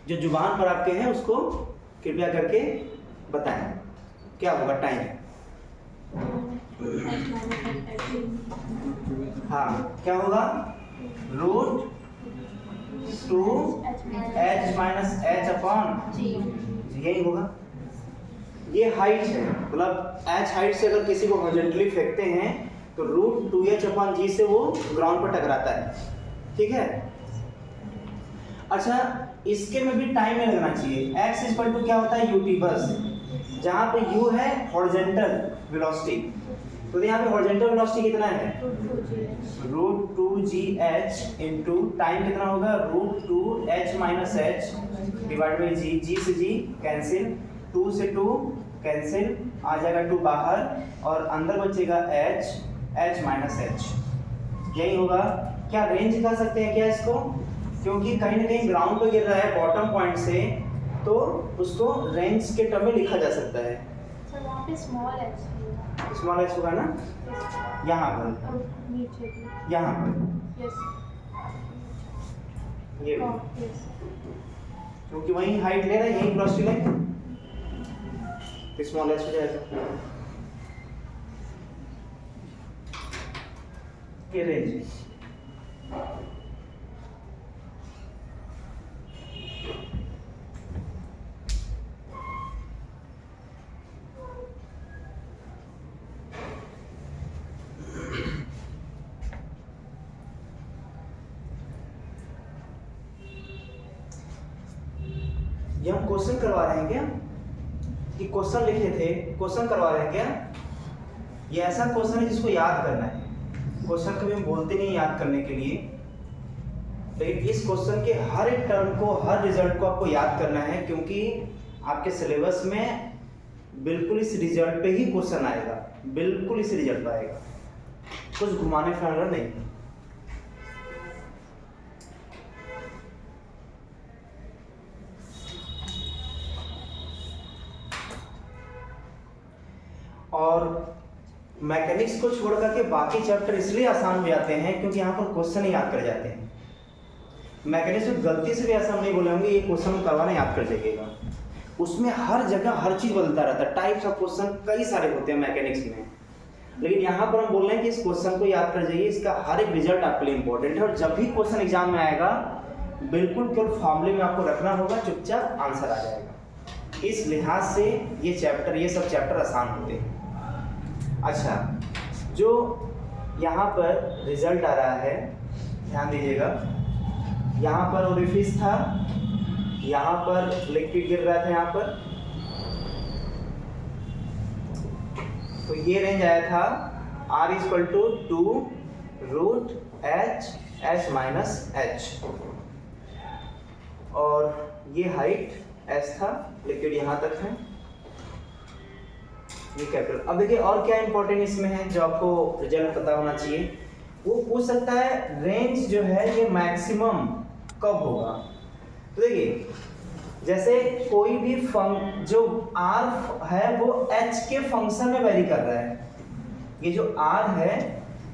जो जुबान पर आपके हैं उसको कृपया करके बताएं। क्या होगा टाइम? हाँ क्या होगा? Root 2h minus H upon यही होगा। ये हाइट है, मतलब h हाइट से अगर किसी को हॉरिजॉन्टली फेंकते हैं तो रूट 2h अपॉन जी से वो ग्राउंड पर टकराता है, ठीक है। अच्छा इसके में भी टाइम नहीं लगना चाहिए। x इक्वल टू क्या होता है? ut बस, जहाँ पे u है हॉरिजॉन्टल वेलोसिटी, तो यहाँ पे हॉरिजॉन्टल वेलोसिटी कितना है? रूट 2gh इंटू टाइम कितना होगा? Root 2h minus H divide by G, G से जी कैंसिल, 2 से 2 कैंसिल, आ जाएगा 2 बाहर और अंदर बचेगा h माइनस एच, यही होगा। क्या रेंज कह सकते हैं क्या इसको? क्योंकि कहीं ना कहीं ग्राउंड पे गिर रहा है बॉटम पॉइंट से, तो उसको रेंज के टर्म में लिखा जा सकता है। सर वहाँ पे स्मॉल h होगा ना, यहाँ पर, यहाँ पर, ये क्योंकि वही हाइट ले रहा है, यही वेलोसिटी लेंगे, स्मॉल h हो जाएगा। ये रेंज ये हम क्वेश्चन करवा रहे हैं क्या? कि क्वेश्चन लिखे थे, क्वेश्चन करवा रहे हैं क्या? ये ऐसा क्वेश्चन है जिसको याद करना है। क्वेश्चन कभी हम बोलते नहीं याद करने के लिए, लेकिन इस क्वेश्चन के हर एक टर्म को, हर रिजल्ट को आपको याद करना है, क्योंकि आपके सिलेबस में बिल्कुल इस रिजल्ट पे ही क्वेश्चन आएगा, बिल्कुल इस रिजल्ट पे आएगा, कुछ घुमाने फिराने नहीं। और मैकेनिक्स को छोड़ करके बाकी चैप्टर इसलिए आसान हो जाते हैं क्योंकि यहाँ पर क्वेश्चन ही याद कर जाते हैं। मैकेनिक्स में गलती से भी ऐसा नहीं बोले होंगे ये क्वेश्चन करवाना याद कर जाइएगा, उसमें हर जगह हर चीज बदलता रहता है, टाइप्स ऑफ क्वेश्चन कई सारे होते हैं मैकेनिक्स में। लेकिन यहाँ पर हम बोल रहे हैं कि इस क्वेश्चन को याद कर जाइए, इसका हर एक रिजल्ट आपके लिए इंपॉर्टेंट है, और जब भी क्वेश्चन एग्जाम में आएगा बिल्कुल केवल फॉर्मूले में आपको रखना होगा, चुपचाप आंसर आ जाएगा। इस लिहाज से ये चैप्टर, ये सब चैप्टर आसान होते हैं। अच्छा, जो यहाँ पर रिजल्ट आ रहा है ध्यान दीजिएगा, यहाँ पर ओरिफिस था, यहाँ पर लिक्विड गिर रहा था यहाँ पर, तो ये रेंज आया था r equal to 2 root h minus h, और ये हाइट s था, लिक्विड यहाँ तक है, ये कैपिटल। अब देखिए और क्या इंपॉर्टेंट इसमें है जो आपको रिजल्ट पता होना चाहिए, वो पूछ सकता है रेंज जो है ये मैक्सिमम कब होगा। तो देखिए जैसे कोई भी जो r है वो h के फंक्शन में वेरी कर रहा है, ये जो r है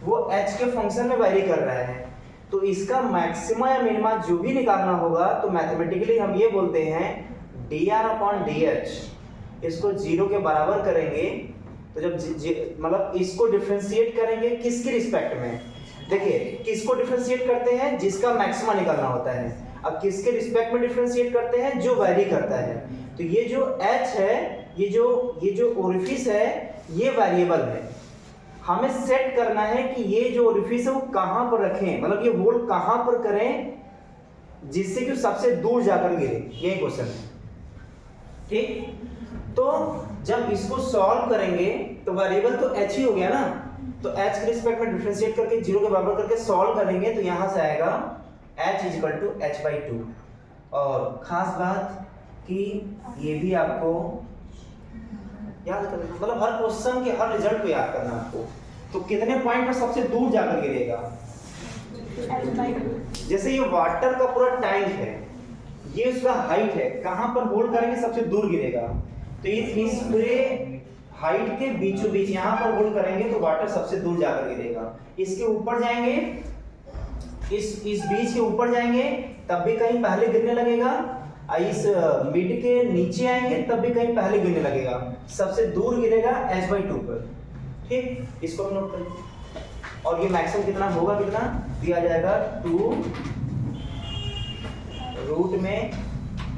वो h के फंक्शन में वेरी कर रहा है, तो इसका मैक्सिमा या मिनिमा जो भी निकालना होगा तो मैथमेटिकली हम ये बोलते हैं dr अपॉन dh, इसको 0 के बराबर करेंगे। तो जब मतलब इसको डिफरेंशिएट करेंगे किसके रिस्पेक्ट में, देखिए किसको डिफरेंशिएट करते हैं, जिसका मैक्सिमा निकालना होता है। अब किसके रिस्पेक्ट में डिफरेंशिएट करते हैं, जो वैरी करता है। तो ये जो h है, ये जो ओरिफिस है ये वेरिएबल है, हमें सेट करना है कि ये जो ओरिफिस है वो कहां पर रखें, मतलब ये होल कहां पर करें जिससे कि सबसे दूर जाकर गिरे, यही क्वेश्चन है। ठीक, तो जब इसको सॉल्व करेंगे तो वेरिएबल तो h ही हो गया ना, तो h के रिस्पेक्ट में डिफरेंशिएट करके 0 के बराबर करके सॉल्व करेंगे तो यहां से आएगा h इक्वल टू h/2। और खास बात कि ये भी आपको याद करना, मतलब हर क्वेश्चन के हर रिजल्ट को याद करना आपको। तो कितने पॉइंट पर सबसे दूर जाकर गिरेगा, जैसे ये वाटर का पूरा टैंक है, ये उसका हाइट है, कहां पर होल्ड करेंगे सबसे दूर गिरेगा, तो इस पूरे हाइट के बीचों बीच यहाँ पर होल्ड करेंगे तो वाटर सबसे दूर जाकर गिरेगा। इसके ऊपर जाएंगे, इस बीच के ऊपर जाएंगे तब भी कहीं पहले गिरने लगेगा, इस मिड के नीचे आएंगे तब भी कहीं पहले गिरने लगेगा, सबसे दूर गिरेगा h/2 पर। ठीक, इसको हम नोट करें। और ये मैक्सिमम कितना होगा, कितना दिया जाएगा 2 रूट में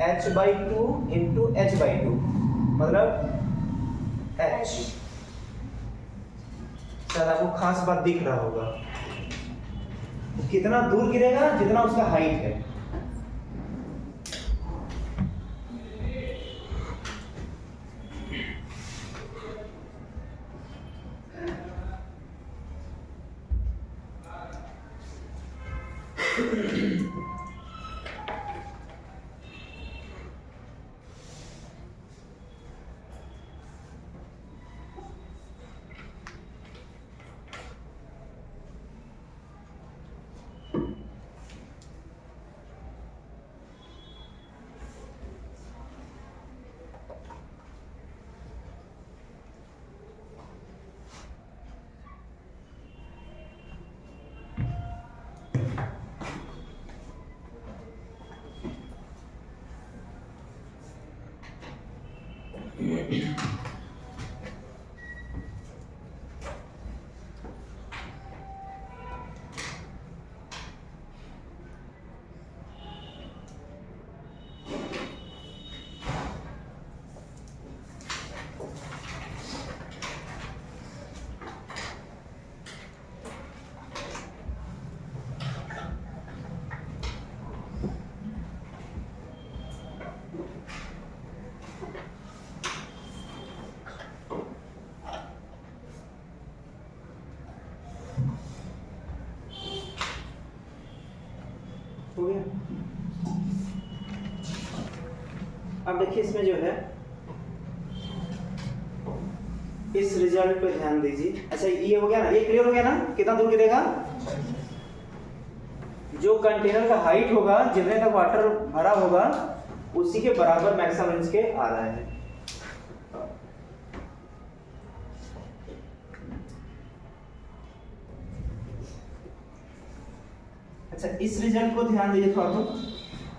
h/2 इंटू h/2 मतलब h। शायद आपको खास बात दिख रहा होगा, कितना दूर गिरेगा जितना उसका हाइट है। हो गया। अब देखिए इसमें जो है इस रिजल्ट पे ध्यान दीजिए। अच्छा ये हो गया ना, ये क्लियर हो गया ना, कितना दूर गिरेगा। जो कंटेनर का हाइट होगा, जितने तक वाटर भरा होगा उसी के बराबर मैक्सिमम रेंज के आ रहा है। अच्छा इस रिजल्ट को ध्यान दीजिए थोड़ा। तो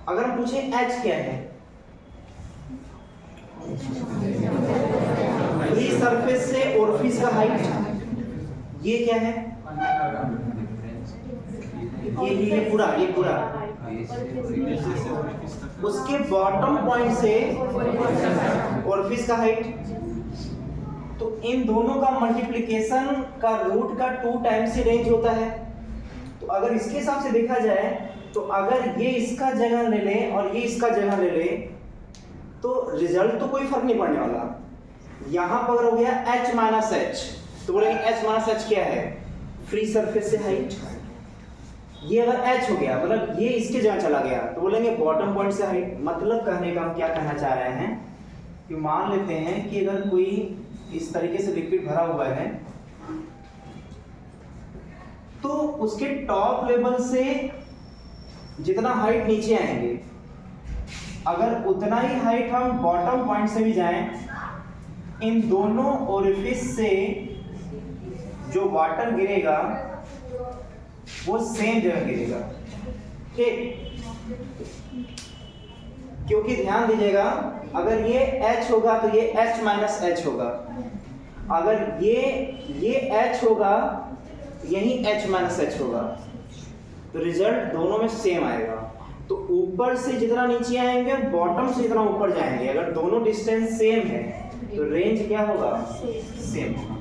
अगर हम पूछे h क्या है, फ्री सरफेस से ओरिफिस का हाइट, ये क्या है, ये पूरा उसके बॉटम पॉइंट से ओरिफिस का हाइट। तो इन दोनों का मल्टीप्लिकेशन का रूट का 2 टाइम्स ही रेंज होता है। तो अगर इसके हिसाब से देखा जाए तो अगर ये इसका जगह ले ले और ये इसका जगह ले ले तो रिजल्ट तो कोई फर्क नहीं पड़ने वाला। यहां पर हो गया h माइनस h, तो बोलेंगे h माइनस h क्या है, फ्री सरफेस से हाइट। ये अगर h हो गया मतलब ये इसके जगह चला गया तो बोलेंगे बॉटम पॉइंट से हाइट। मतलब कहने का हम क्या कहना चाह रहे हैं कि मान लेते हैं कि अगर कोई इस तरीके से लिक्विड भरा हुआ है तो उसके टॉप लेवल से जितना हाइट नीचे आएंगे, अगर उतना ही हाइट हम बॉटम पॉइंट से भी जाएं, इन दोनों ओरिफिस से जो वाटर गिरेगा वो सेम जगह गिरेगा। ठीक, क्योंकि ध्यान दीजिएगा अगर ये h होगा तो ये h माइनस h होगा, अगर ये h होगा यही h माइनस h होगा, तो रिजल्ट दोनों में सेम आएगा। तो ऊपर से जितना नीचे आएंगे बॉटम से जितना ऊपर जाएंगे, अगर दोनों डिस्टेंस सेम है तो रेंज क्या होगा, सेम होगा।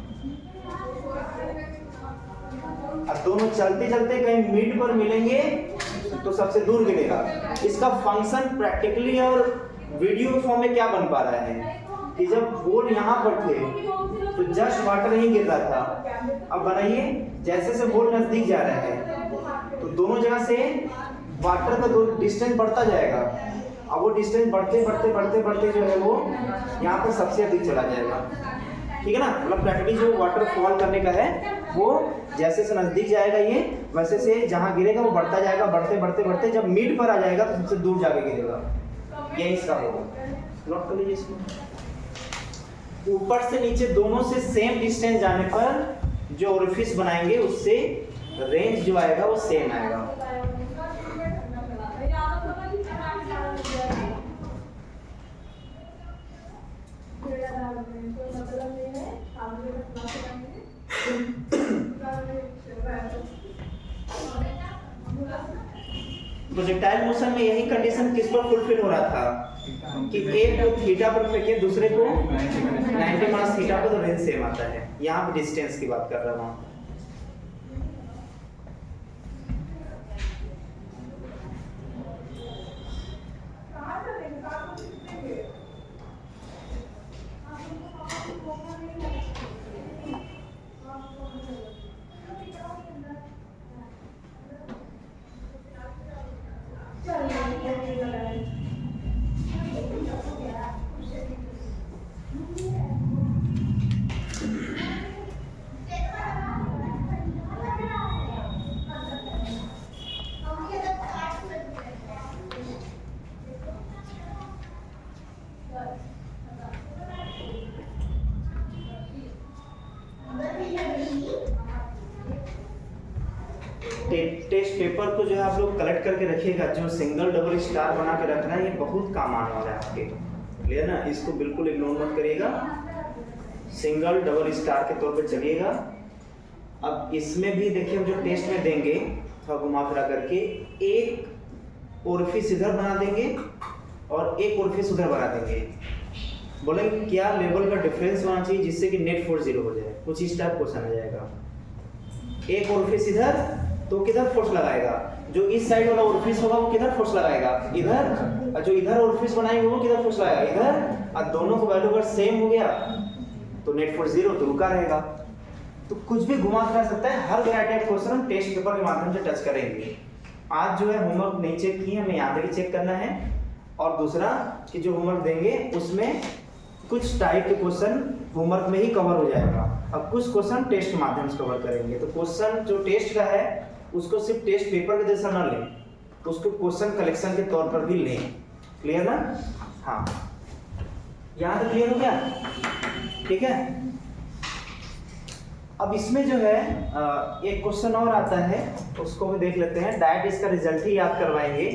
अब दोनों चलते चलते कहीं मिड पर मिलेंगे तो सबसे दूर गिरेगा। इसका फंक्शन प्रैक्टिकली और वीडियो फॉर्म में क्या बन पा रहा है कि जब बोल यहाँ पर थे तो जस्ट वाटर नहीं गिर रहा था, अब बनाइए जैसे से बोल नजदीक जा रहा है तो दोनों जगह से वाटर का डिस्टेंस बढ़ता जाएगा। अब वो डिस्टेंस बढ़ते बढ़ते बढ़ते बढ़ते जो है वो यहाँ पर सबसे अधिक चला जाएगा। ठीक है ना, मतलब प्रैक्टिकली जो वाटर फॉल करने का है वो जैसे से नजदीक जाएगा ये वैसे से जहाँ गिरेगा वो बढ़ता जाएगा, बढ़ते बढ़ते बढ़ते जब मिड पर आ जाएगा तो सबसे दूर जाके गिरेगा। ये इसका होगा, नोट कर लीजिए इसको। ऊपर से नीचे दोनों से सेम डिस्टेंस जाने पर जो ओरिफिस बनाएंगे उससे रेंज जो आएगा वो सेम आएगा। प्रोजेक्टाइल मोशन में यही कंडीशन किस पर फुलफिल हो रहा था कि एक को थीटा पर फेंके दूसरे को 90 माइनस थीटा पर, तो रेंज सेम आता है। यहाँ पे डिस्टेंस की बात कर रहा हूँ। टेस्ट पेपर को जो है आप लोग कलेक्ट करके रखिएगा। जो सिंगल डबल स्टार बना के रखना है ये बहुत काम आने वाला है आपके, क्लियर ना? इसको बिल्कुल इग्नोर मत करिएगा, सिंगल डबल स्टार के तौर पे चलिएगा। अब इसमें भी देखिए हम जो टेस्ट में देंगे थोड़ा घुमा फिरा करके, एक ओरिफिस इधर बना देंगे और एक ओरिफिस उधर बना देंगे। बोलेंगे क्या लेवल का डिफरेंस होना चाहिए जिससे कि नेट फोर्स 0 हो जाए, कुछ इस टाइप क्वेश्चन आ जाएगा। एक ओरिफिस इधर तो किधर फोर्स लगाएगा, जो इस साइड वाला ओरिफिस होगा वो किधर फोर्स लगाएगा, इधर, और जो इधर ओरिफिस बनाएंगे वो किधर फोर्स लगाएगा, इधर। और दोनों का वैल्यू अगर सेम हो गया तो नेट फोर्स 0, तो रुका रहेगा। तो कुछ भी घुमा फिरा सकता है। हर वैरायटी ऑफ क्वेश्चन हम टेस्ट पेपर के माध्यम से टच करेंगे। आज जो है होमवर्क नहीं चेक किए, हमें यहाँ तक चेक करना है। और दूसरा कि जो होमवर्क देंगे उसमें कुछ टाइप के क्वेश्चन होमवर्क में ही कवर हो जाएगा, अब कुछ क्वेश्चन टेस्ट के माध्यम से कवर करेंगे। तो क्वेश्चन जो टेस्ट का है उसको सिर्फ टेस्ट पेपर के जैसा ना लें, उसको क्वेश्चन कलेक्शन के तौर पर भी लें, क्लियर ना? हाँ, यहाँ तक क्लियर हो गया? ठीक है। अब इसमें जो है एक क्वेश्चन और आता है, उसको भी देख लेते हैं। डायरेक्ट इसका रिजल्ट ही याद करवाएंगे,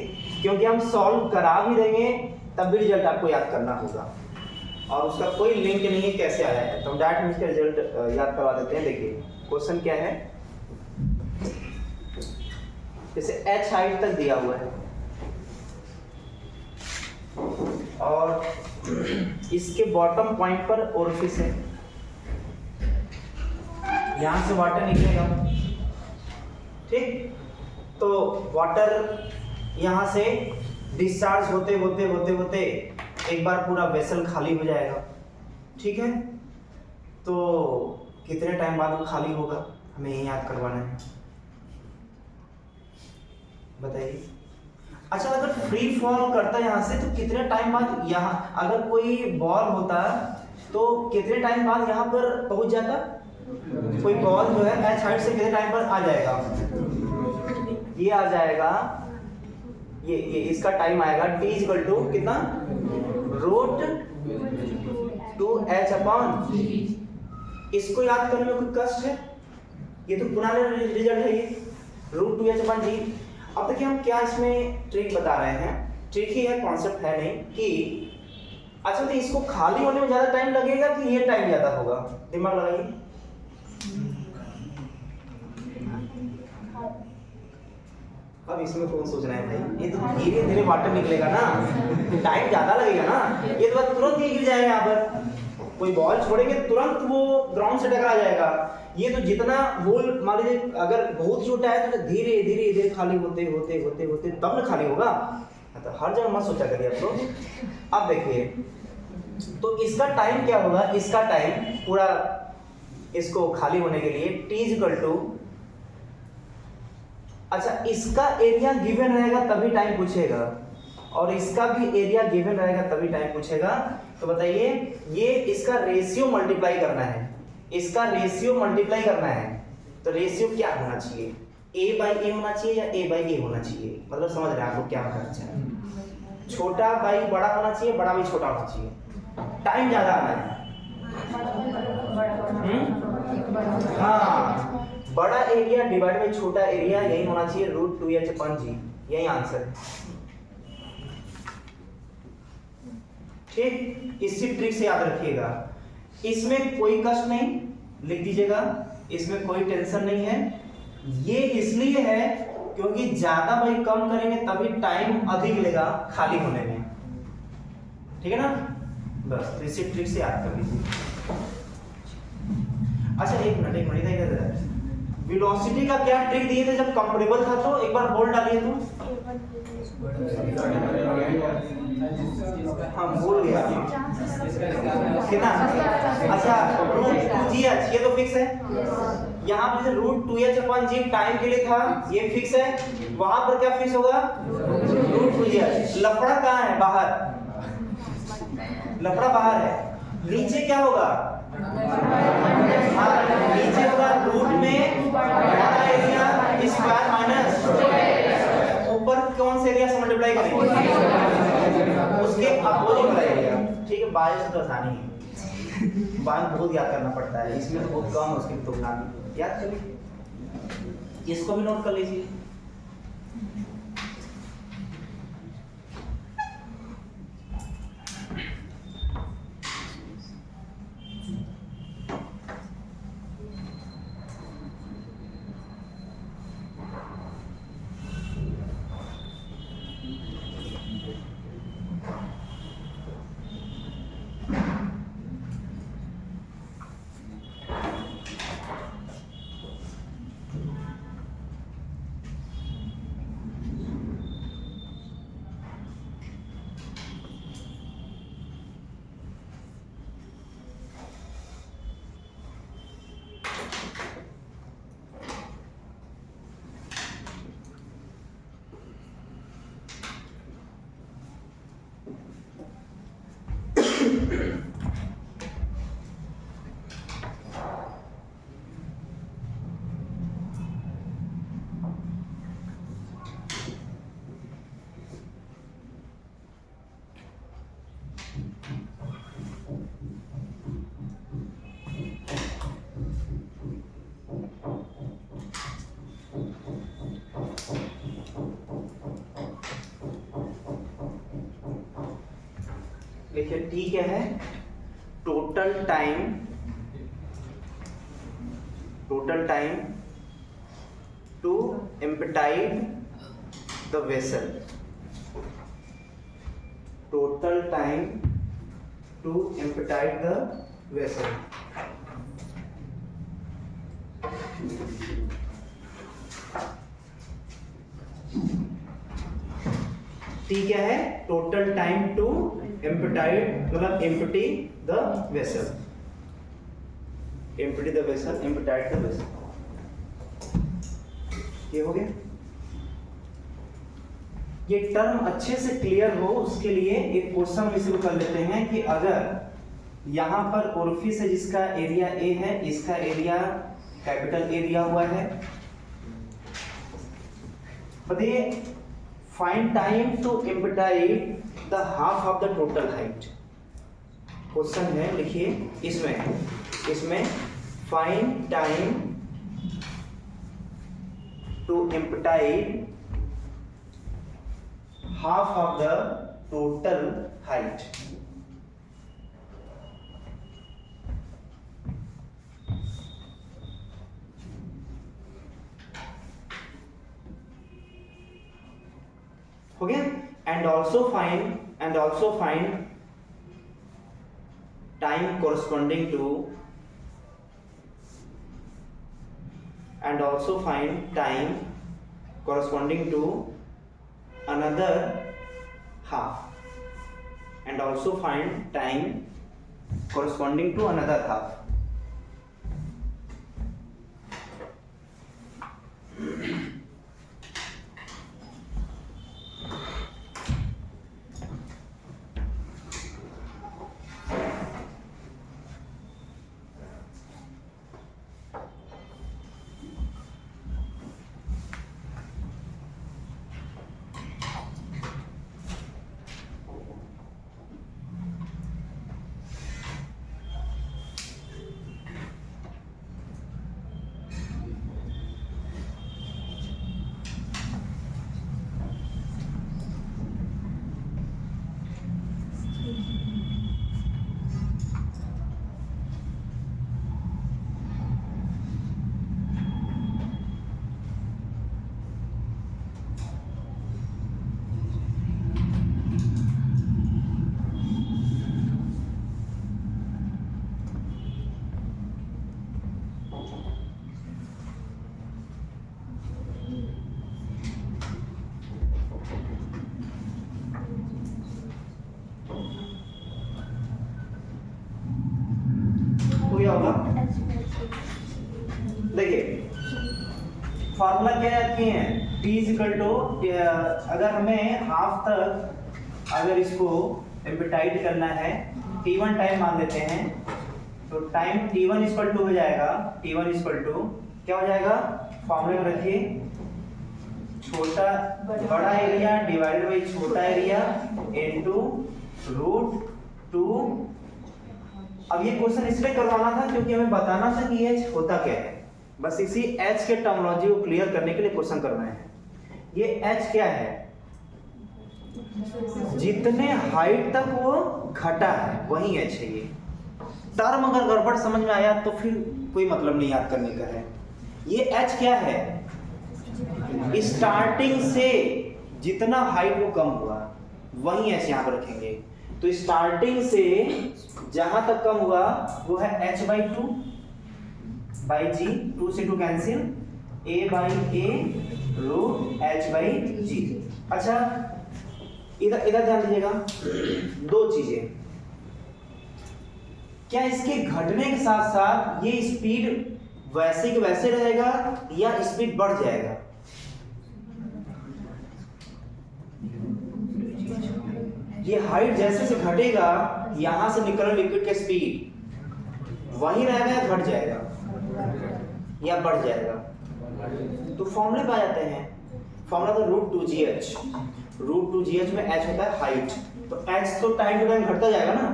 क्योंकि हम सॉल्व करा भी देंगे तब भी रिजल्ट आपको याद करना होगा, और उसका कोई लिंक नहीं है कैसे आया है। तो हम डायरेक्ट इसका रिजल्ट याद करवा देते हैं। देखिए क्वेश्चन क्या है, जैसे h हाइट तक दिया हुआ है और इसके बॉटम पॉइंट पर ओरिफिस है, यहां से वाटर निकलेगा, ठीक? तो वाटर यहां से डिस्चार्ज होते होते होते होते एक बार पूरा वेसल खाली हो जाएगा, ठीक है? तो कितने टाइम बाद वो खाली होगा हमें ये याद करवाना है, बताइए। अच्छा, अगर फ्री फॉल करता है यहाँ से तो कितने टाइम बाद यहाँ, अगर कोई बॉल होता तो कितने टाइम बाद यहाँ पर पहुंच जाता? कोई बॉल जो है h हाइट से कितने टाइम पर आ जाएगा? ये आ जाएगा, ये इसका टाइम आएगा t इक्वल टू कितना, रूट 2h अपॉन। इसको याद करने में कोई कष्ट है? ये तो पुराना रिजल्ट है, ये रूट 2h अपॉन g। अब देखिए हम क्या इसमें ट्रिक बता रहे हैं, ट्रिक ही है, कॉन्सेप्ट है नहीं कि अच्छा तो इसको खाली होने में ज्यादा टाइम लगेगा कि ये टाइम ज्यादा होगा, दिमाग लगाइए। अब इसमें कौन सोच रहा है भाई, ये तो धीरे धीरे वाटर निकलेगा ना, टाइम ज्यादा लगेगा ना, ये तो तुरंत गिर जाएगा। यहाँ पर कोई बॉल छोड़ेंगे तुरंत वो ग्राउंड से टकरा जाएगा। ये तो जितना होल मान लीजिए अगर बहुत छोटा है तो धीरे धीरे धीरे खाली होते होते होते होते तब ना खाली होगा। तो हर जगह मत सोचा करिए आप लोग। अब देखिए तो इसका टाइम क्या होगा, इसका टाइम पूरा इसको खाली होने के लिए t इक्वल टू, अच्छा इसका एरिया गिवन रहेगा तभी टाइम पूछेगा और इसका भी एरिया गिवन रहेगा तभी टाइम पूछेगा। तो बताइए ये इसका रेशियो मल्टीप्लाई करना है, इसका रेशियो मल्टीप्लाई करना है। तो रेशियो क्या होना चाहिए, a बाई ए होना चाहिए या a बाई ए होना चाहिए? मतलब समझ रहे हैं आप लोग क्या करना चाहिए? छोटा बाई बड़ा होना चाहिए, बड़ा बाई छोटा होना चाहिए, टाइम ज्यादा आना है। हाँ, बड़ा एरिया डिवाइड बाई छोटा एरिया, यही होना चाहिए √2h/g, यही आंसर है। ठीक, इसी ट्रिक से याद रखिएगा, इसमें कोई कष्ट नहीं, लिख दीजिएगा, इसमें कोई टेंशन नहीं है। ये इसलिए है क्योंकि ज्यादा बाई कम करेंगे तभी टाइम अधिक लेगा खाली होने में, ठीक है ना। बस तो इसी ट्रिक से याद कर लीजिए। अच्छा एक मिनट इधर, वेलोसिटी का क्या ट्रिक दिए थे जब कंपेरेबल था, तो एक बार बोल डालिए तो। हाँ भूल गया कितना। अच्छा √2gh, ये तो फिक्स है। यहाँ पे √2h/g टाइम के लिए था, ये फिक्स है। वहां पर क्या फिक्स होगा, √2gh। लफड़ा कहाँ है, बाहर, लफड़ा बाहर है। नीचे क्या होगा, नीचे होगा रूट में बड़ा एरिया स्क्वायर माइनस ऊपर कौन से एरिया से मल्टीप्लाई करेंगे, उसके अपोजिट वाला एरिया। ठीक है, बायो से तो आसानी है, बायो बहुत याद करना पड़ता है, इसमें तो बहुत कम, उसकी तुलना में याद करिए, इसको भी नोट कर लीजिए। देखिए टी क्या है, total time to emptied the vessel, total time to emptied the vessel. T क्या है, टोटल टाइम टू एम्पटाइड, मतलब empty the vessel, empty the vessel, emptied the vessel. ये हो गया। ये टर्म अच्छे से क्लियर हो उसके लिए एक क्वेश्चन में शुरू कर लेते हैं कि अगर यहां पर ओरिफिस है जिसका एरिया ए है, इसका एरिया कैपिटल ए दिया हुआ है, बताइए find time to emptied the half of the total height. Question है, लिखिए इसमें find time to emptied half of the total height. हो गया। And also find time corresponding to, and also find time corresponding to another half, and also find time corresponding to another half. देखिए फॉर्मूला क्या याद किए हैं, t इक्वल टू, अगर हमें हाफ तक अगर इसको एम्पिटाइट करना है t1 टाइम मान लेते हैं, तो टाइम t1 इक्वल टू हो जाएगा, t1 इक्वल टू क्या हो जाएगा, फॉर्मूले में रखिए छोटा बड़ा एरिया डिवाइडेड बाई छोटा एरिया इनटू रूट 2। अब ये क्वेश्चन इसलिए करवाना था क्योंकि हमें बताना था कि h होता क्या है, बस इसी h के टर्मिनोलॉजी को क्लियर करने के लिए क्वेश्चन करना है। ये h क्या है, जितने हाइट तक वो घटा है वही h है। ये टर्म अगर गड़बड़ समझ में आया तो फिर कोई मतलब नहीं याद करने का है। ये h क्या है, स्टार्टिंग से जितना हाइट वो कम हुआ वही h यहाँ पर रखेंगे। तो स्टार्टिंग से जहां तक कम हुआ वो है h बाई 2 बाई जी, 2 से 2 cancel, a by a root h by G. अच्छा इधर ध्यान दीजिएगा, दो चीजें, क्या इसके घटने के साथ साथ ये स्पीड वैसे के वैसे रहेगा या स्पीड बढ़ जाएगा? ये हाइट जैसे से घटेगा यहां से निकल लिक्विड का स्पीड वही रहेगा या घट जाएगा या बढ़ जाएगा? तो फॉर्मूले पे आ जाते हैं। फॉर्मूला था रूट 2gh में h होता है हाइट, तो h तो टाइम टू टाइम घटता जाएगा ना,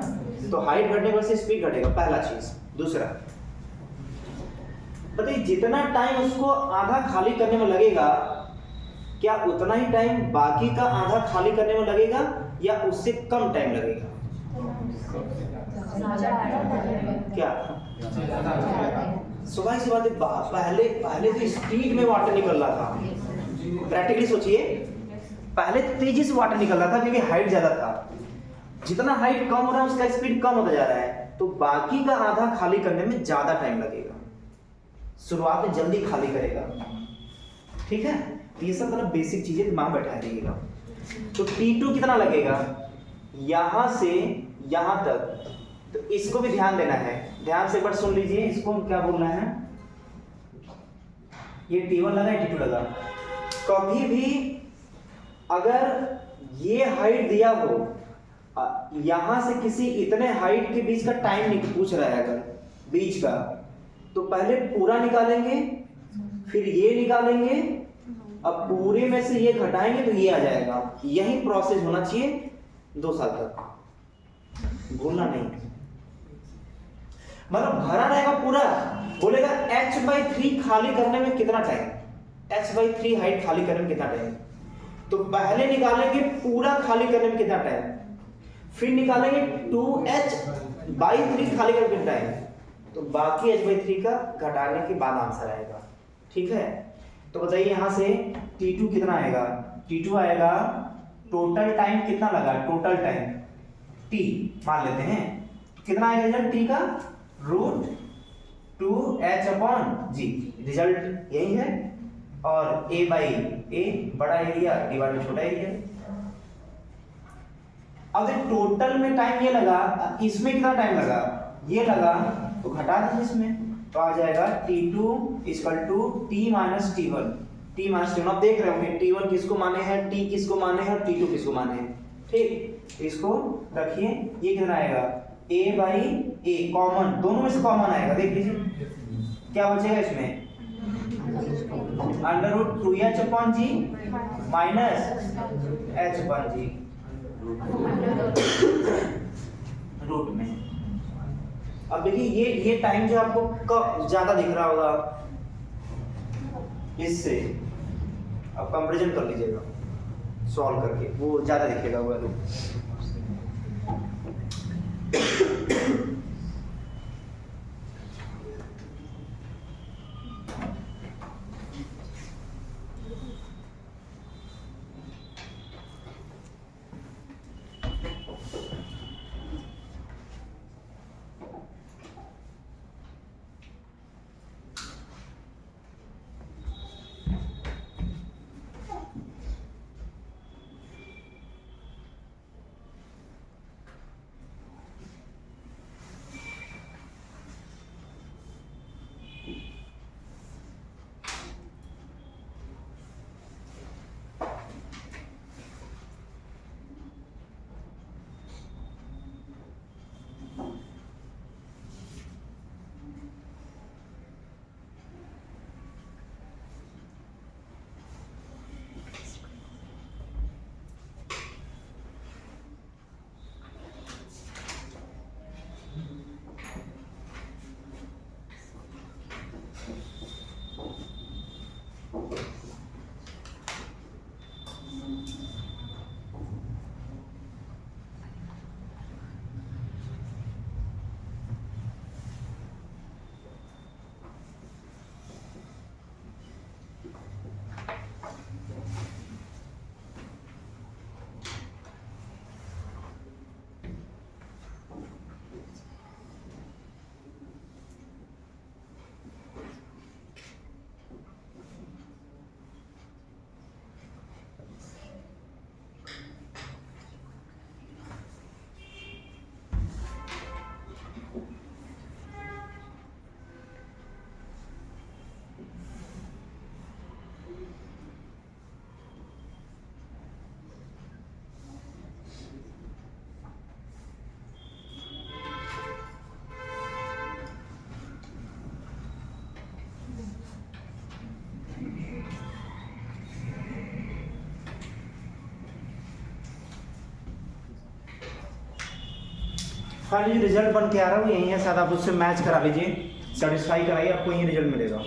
तो हाइट घटने पर से स्पीड घटेगा, पहला चीज। दूसरा बताइए जितना टाइम उसको आधा खाली करने में लगेगा क्या उतना ही टाइम बाकी का आधा खाली करने में लगेगा या उससे कम टाइम लगेगा? क्या सुबह सी बात है, पहले तो स्पीड में वाटर निकल रहा था। प्रैक्टिकली सोचिए, पहले तेजी से वाटर निकल रहा था क्योंकि हाइट ज्यादा था। जितना हाइट कम हो रहा है उसका स्पीड कम होता जा रहा है, तो बाकी का आधा खाली करने में ज्यादा टाइम लगेगा। शुरुआत में जल्दी खाली करेगा, ठीक है। तो ये सब मतलब बेसिक चीजें दिमाग बैठा दीजिएगा। तो T2 कितना लगेगा यहां से यहां तक, तो इसको भी ध्यान देना है। ध्यान से एक बार सुन लीजिए, इसको क्या बोलना है, ये T1 लगा T2 लगा। कभी भी अगर ये हाइट दिया हो, यहां से किसी इतने हाइट के बीच का टाइम नहीं पूछ रहा है, अगर बीच का, तो पहले पूरा निकालेंगे फिर ये निकालेंगे, अब पूरे में से ये घटाएंगे तो ये आ जाएगा। यही प्रोसेस होना चाहिए 2 साल तक, भूलना नहीं। मतलब भरा रहेगा पूरा, बोलेगा h/3 खाली करने में कितना टाइम, h/3 हाइट खाली करने में कितना टाइम, तो पहले निकालेंगे पूरा खाली करने में कितना टाइम, फिर निकालेंगे 2h/3 खाली करने में कितना टाइम, तो बाकी h/3 का घटाने के बाद आंसर आएगा, ठीक है। तो बताइए यहां से T2 कितना आएगा, T2 आएगा टोटल टाइम कितना लगा, टोटल टाइम T मान लेते हैं, कितना आएगा रिजल्ट T का, रूट 2h/g, रिजल्ट यही है। और a बाई a बड़ा एरिया डिवाइड बाई छोटा एरिया। अब टोटल में टाइम ये लगा, इसमें कितना टाइम लगा, ये लगा, तो घटा दीजिए इसमें, तो आ जाएगा T2 equal to T minus T1। आप देख रहे होंगे T1 किसको माने हैं, T किसको माने हैं और T2 किसको माने हैं, ठीक। इसको रखिए, ये कितना आएगा a बाई a, कॉमन दोनों में से कॉमन आएगा, देख लीजिए क्या बचेगा इसमें, under root 2h/g minus h/g root में। अब देखिए ये टाइम जो आपको ज्यादा दिख रहा होगा इससे, अब कंपैरिजन कर लीजिएगा सॉल्व करके, वो ज्यादा दिखेगा वो वैल्यू। फाइनली जो रिजल्ट बन के आ रहा है वो यही है, शायद आप उससे मैच करा लीजिए, सेटिस्फाई कराइए, आपको यही रिजल्ट मिलेगा।